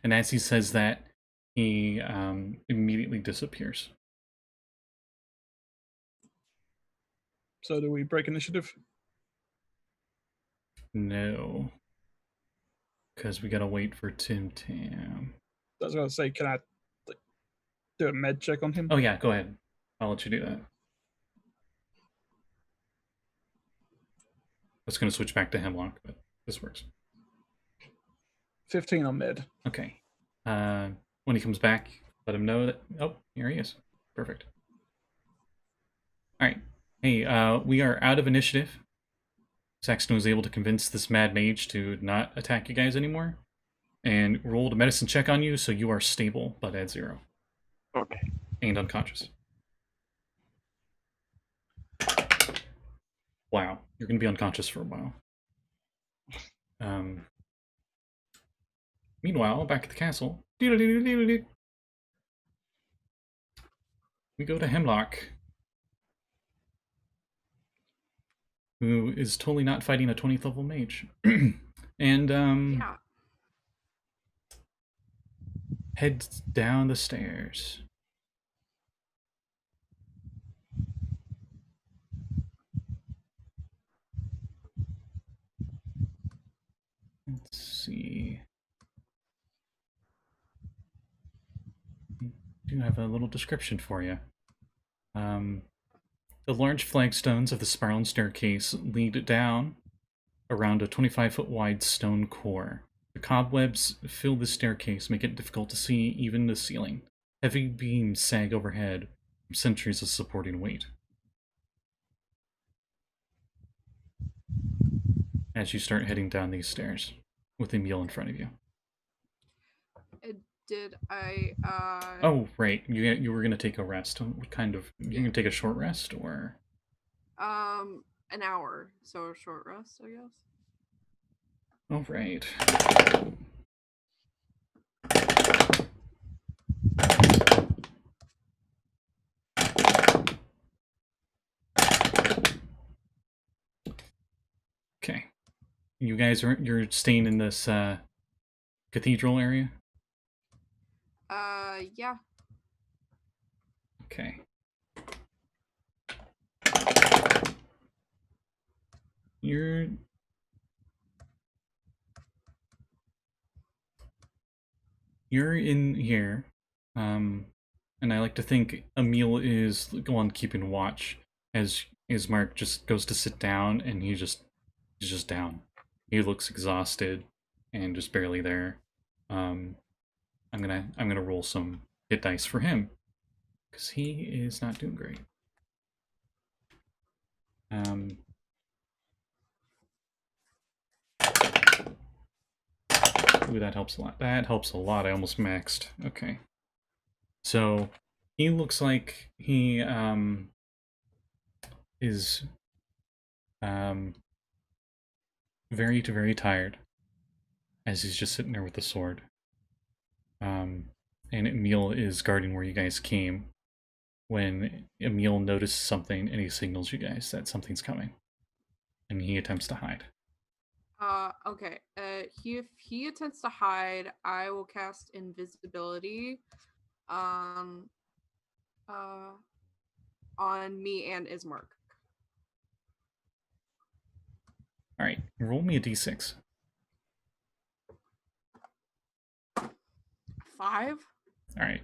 And as he says that, he immediately disappears. So do we break initiative? No. Because we gotta wait for Tim-Tam. I was going to say, can I do a med check on him? Oh yeah, go ahead. I'll let you do that. I was gonna switch back to Hemlock, but this works. 15 on med. Okay. When he comes back, let him know that... Oh, here he is. Perfect. Alright. Hey, we are out of initiative. Saxton was able to convince this mad mage to not attack you guys anymore. And rolled a medicine check on you, so you are stable, but at 0. Okay. And unconscious. Wow. You're going to be unconscious for a while. Meanwhile, back at the castle, we go to Hemlock, who is totally not fighting a 20th level mage. And Yeah. heads down the stairs. Let's see. I do have a little description for you. The large flagstones of the spiraling staircase lead down around a 25-foot wide stone core. The cobwebs fill the staircase, make it difficult to see even the ceiling. Heavy beams sag overhead from centuries of supporting weight. As you start heading down these stairs, with Emil in front of you. Did I? Oh, right. You were gonna take a rest. What kind of? You're gonna take a short rest, or? An hour. So a short rest, I guess. All right. Okay. You guys you're staying in this cathedral area? Yeah. Okay. You're in here, and I like to think Emil is the one keeping watch as Mark just goes to sit down, and he's just down. He looks exhausted and just barely there. I'm gonna roll some hit dice for him because he is not doing great. Ooh, that helps a lot. That helps a lot. I almost maxed. Okay. So he looks like he is very tired as he's just sitting there with the sword. And Emil is guarding where you guys came when Emil notices something and he signals you guys that something's coming. And he attempts to hide. Okay. If he attempts to hide, I will cast invisibility on me and Ismark. Alright, roll me a d6. 5? Alright.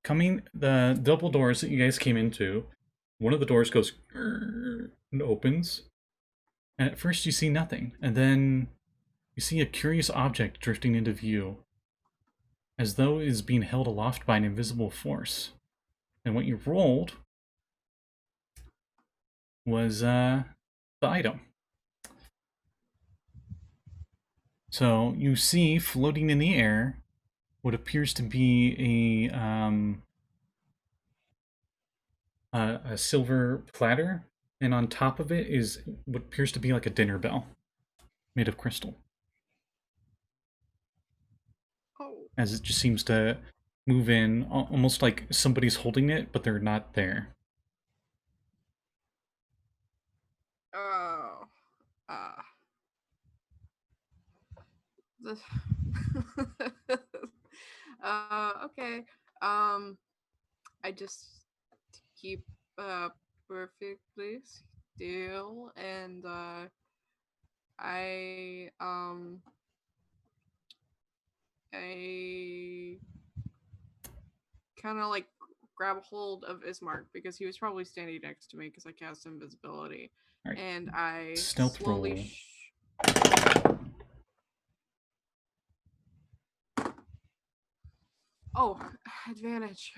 Coming the double doors that you guys came into, one of the doors goes and opens. And at first you see nothing, and then you see a curious object drifting into view, as though it is being held aloft by an invisible force. And what you rolled was the item. So you see floating in the air what appears to be a silver platter, and on top of it is what appears to be like a dinner bell made of crystal. Oh. As it just seems to move in, almost like somebody's holding it, but they're not there. Oh. Okay. I just keep perfectly still, and I kind of like grab a hold of Ismark because he was probably standing next to me because I cast invisibility, All right. and I Stealth slowly. roll. Oh, advantage.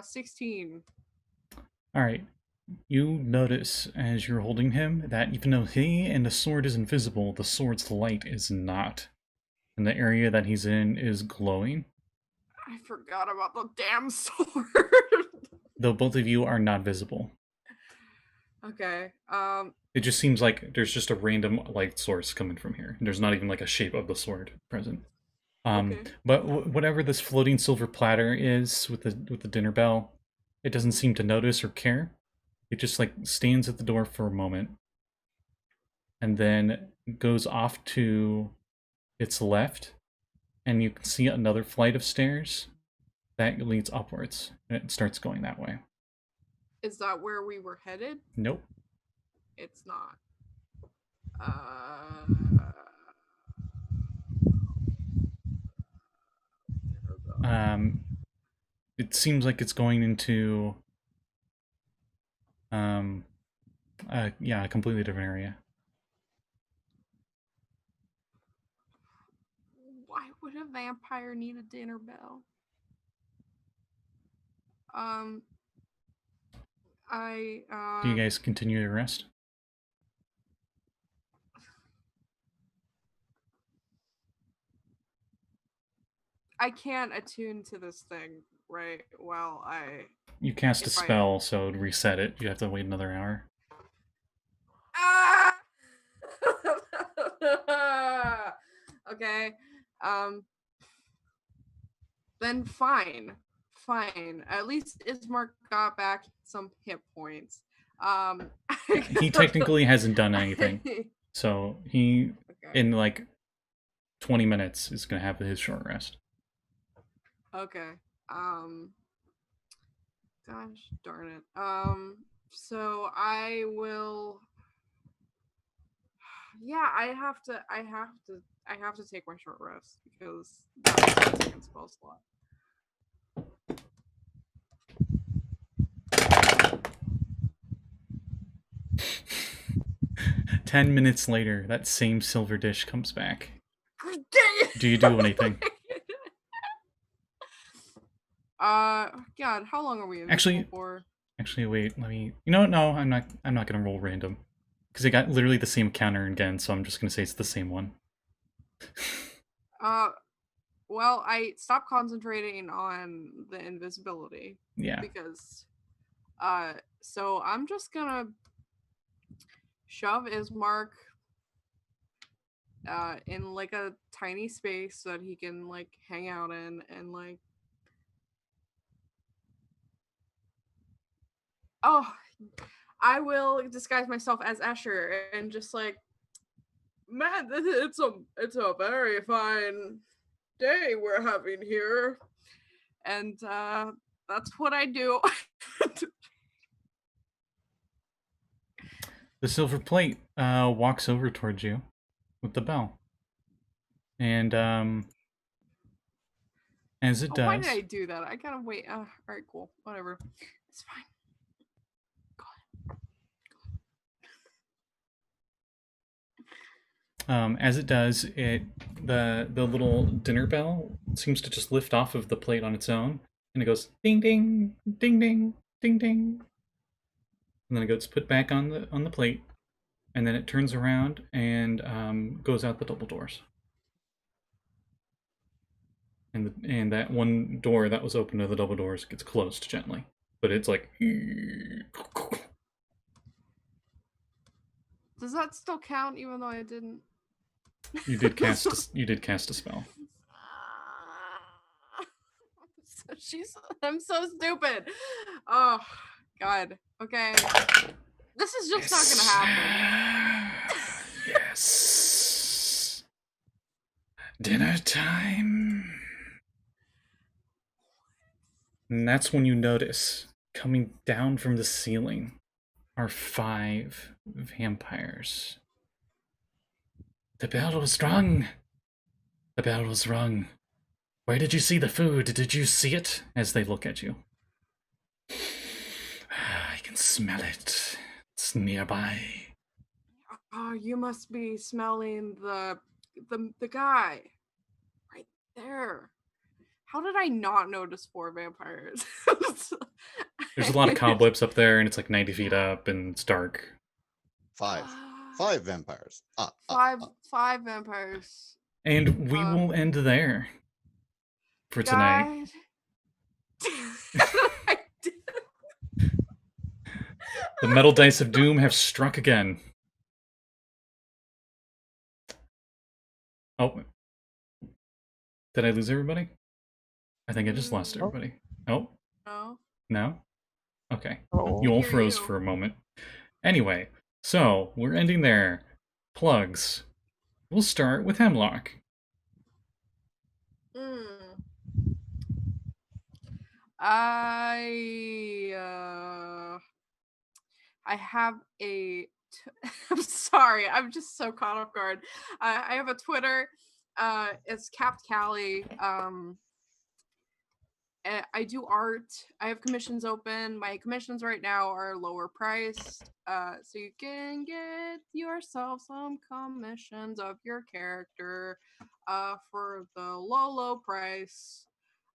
16. All right. You notice as you're holding him that even though he and the sword is invisible, the sword's light is not. And the area that he's in is glowing. I forgot about the damn sword. Though both of you are not visible. Okay. It just seems like there's just a random light source coming from here. There's not even like a shape of the sword present. Okay. But whatever this floating silver platter is with the dinner bell, it doesn't seem to notice or care. It just like stands at the door for a moment, and then goes off to its left, and you can see another flight of stairs that leads upwards, and it starts going that way. Is that where we were headed? Nope. It's not. It seems like it's going into yeah, a completely different area. Why would a vampire need a dinner bell? Do you guys continue your rest? I can't attune to this thing, right? Well, You cast a spell, so to reset it, you have to wait another hour. Ah! Okay. Then fine. At least Ismark got back some hit points. He technically hasn't done anything. So he, in like 20 minutes, is going to have his short rest. Okay. Gosh darn it. So I will. Yeah, I have to take my short rest because that's my second spell slot. Ten minutes later, that same silver dish comes back. Do you do anything? God, how long are we in for? Actually, wait. Let me. You know what? No, I'm not gonna roll random because it got literally the same counter again. So I'm just gonna say it's the same one. Well, I stopped concentrating on the invisibility. Yeah. Because, so I'm just gonna shove Ismark in like a tiny space so that he can like hang out in, and like, oh, I will disguise myself as Escher and just like, man, it's a very fine day we're having here, and that's what I do. The silver plate walks over towards you with the bell, and as it does. Why did I do that? I gotta wait. All right, cool, whatever, it's fine. As it does, the little dinner bell seems to just lift off of the plate on its own, and it goes ding ding ding ding ding ding, and then it gets put back on the plate, and then it turns around and goes out the double doors. And that one door that was open to the double doors gets closed gently, but it's like. Does that still count, even though I didn't? You did cast. You did cast a spell. I'm so stupid. Oh God. Okay. This is just not gonna happen. Yes. Dinner time. And that's when you notice, coming down from the ceiling, are 5 vampires. The bell was rung. The bell was rung. Where did you see the food? Did you see it? As they look at you. I can smell it. It's nearby. Oh, you must be smelling the guy right there. How did I not notice 4 vampires? There's a lot of cobwebs up there, and it's like 90 feet up, and it's dark. 5 vampires. Five vampires. And we will end there for tonight. The metal dice of doom have struck again. Oh. Did I lose everybody? I think I just lost everybody. Oh? No. No? Okay. Oh. You all Hear froze you. for a moment. Anyway, so we're ending there. Plugs. We'll start with Hemlock. I have a. I'm sorry. I'm just so caught off guard. I have a Twitter. It's Capped Callie. I do art. I have commissions open. My commissions right now are lower priced. So you can get yourself some commissions of your character for the low price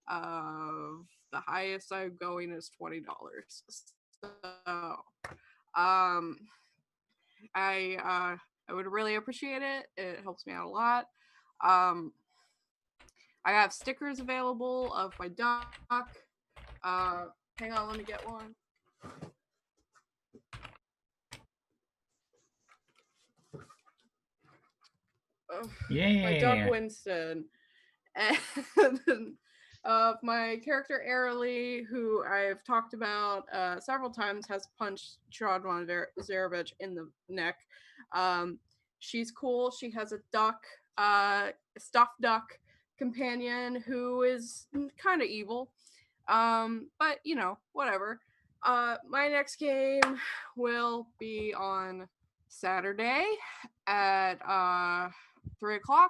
of the highest I'm going is $20. So I would really appreciate it. It helps me out a lot. I have stickers available of my duck. Hang on, let me get one. Yeah. My duck Winston. And my character Airly, who I've talked about several times, has punched Strahd Zarevich in the neck. She's cool. She has a duck, stuffed duck companion who is kind of evil. But you know, whatever. My next game will be on Saturday at 3:00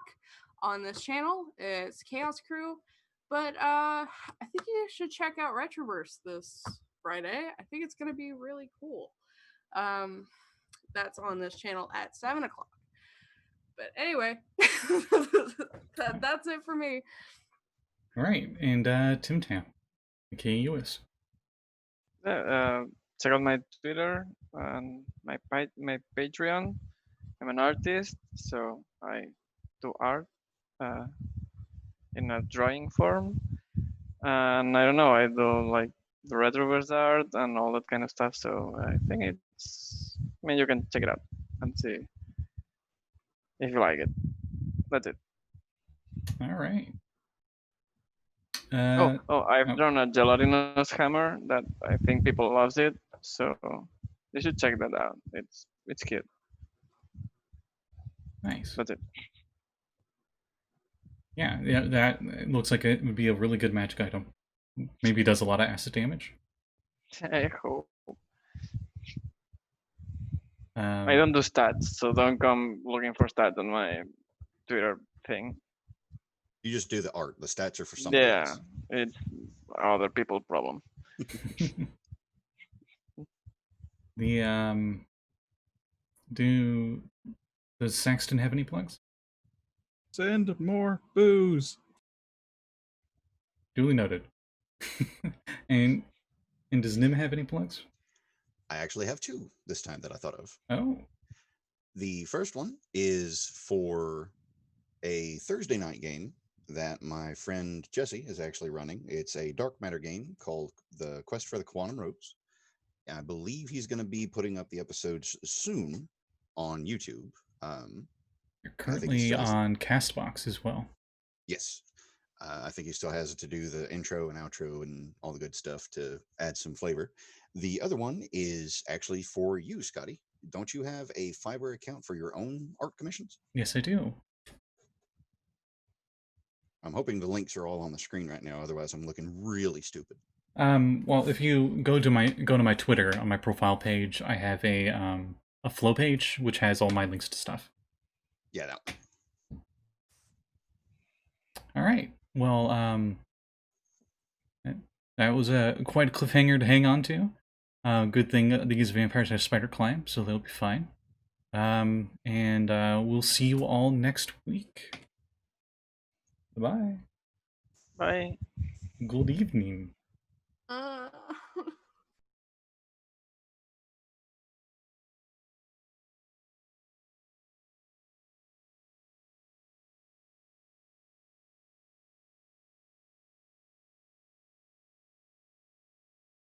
on this channel. It's Chaos Crew. But I think you should check out Retroverse this Friday. I think it's gonna be really cool. That's on this channel at 7:00. But anyway, that's it for me. All right, and Tim-Tam, aka Lluis. Check out my Twitter and my Patreon. I'm an artist, so I do art in a drawing form, and I don't know, I do like the retroverse art and all that kind of stuff. So I think it's. I mean, you can check it out and see if you like it. That's it. All right. I've drawn a gelatinous hammer that I think people loves it, so you should check that out. It's cute. Nice. That's it. Yeah, that looks like it would be a really good magic item. Maybe it does a lot of acid damage. I hope. I don't do stats, so don't come looking for stats on my Twitter thing. You just do the art. The stats are for somebody else. Yeah, it's other people's problem. Does Saxton have any plugs? Send more booze. Duly noted. and does Nyhm have any plugs? I actually have 2 this time that I thought of. Oh. The first one is for a Thursday night game that my friend Jesse is actually running. It's a dark matter game called The Quest for the Quantum Rose. I believe he's going to be putting up the episodes soon on YouTube. You're currently on Castbox as well. Yes. I think he still has to do the intro and outro and all the good stuff to add some flavor. The other one is actually for you, Scotty. don't you have a Fiverr account for your own art commissions? Yes, I do. I'm hoping the links are all on the screen right now. Otherwise, I'm looking really stupid. Well, if you go to my Twitter on my profile page, I have a flow page which has all my links to stuff. Yeah, that one. All right. Well, that was quite a cliffhanger to hang on to. Good thing these vampires have spider climb, so they'll be fine. And we'll see you all next week. Bye. Bye. Good evening.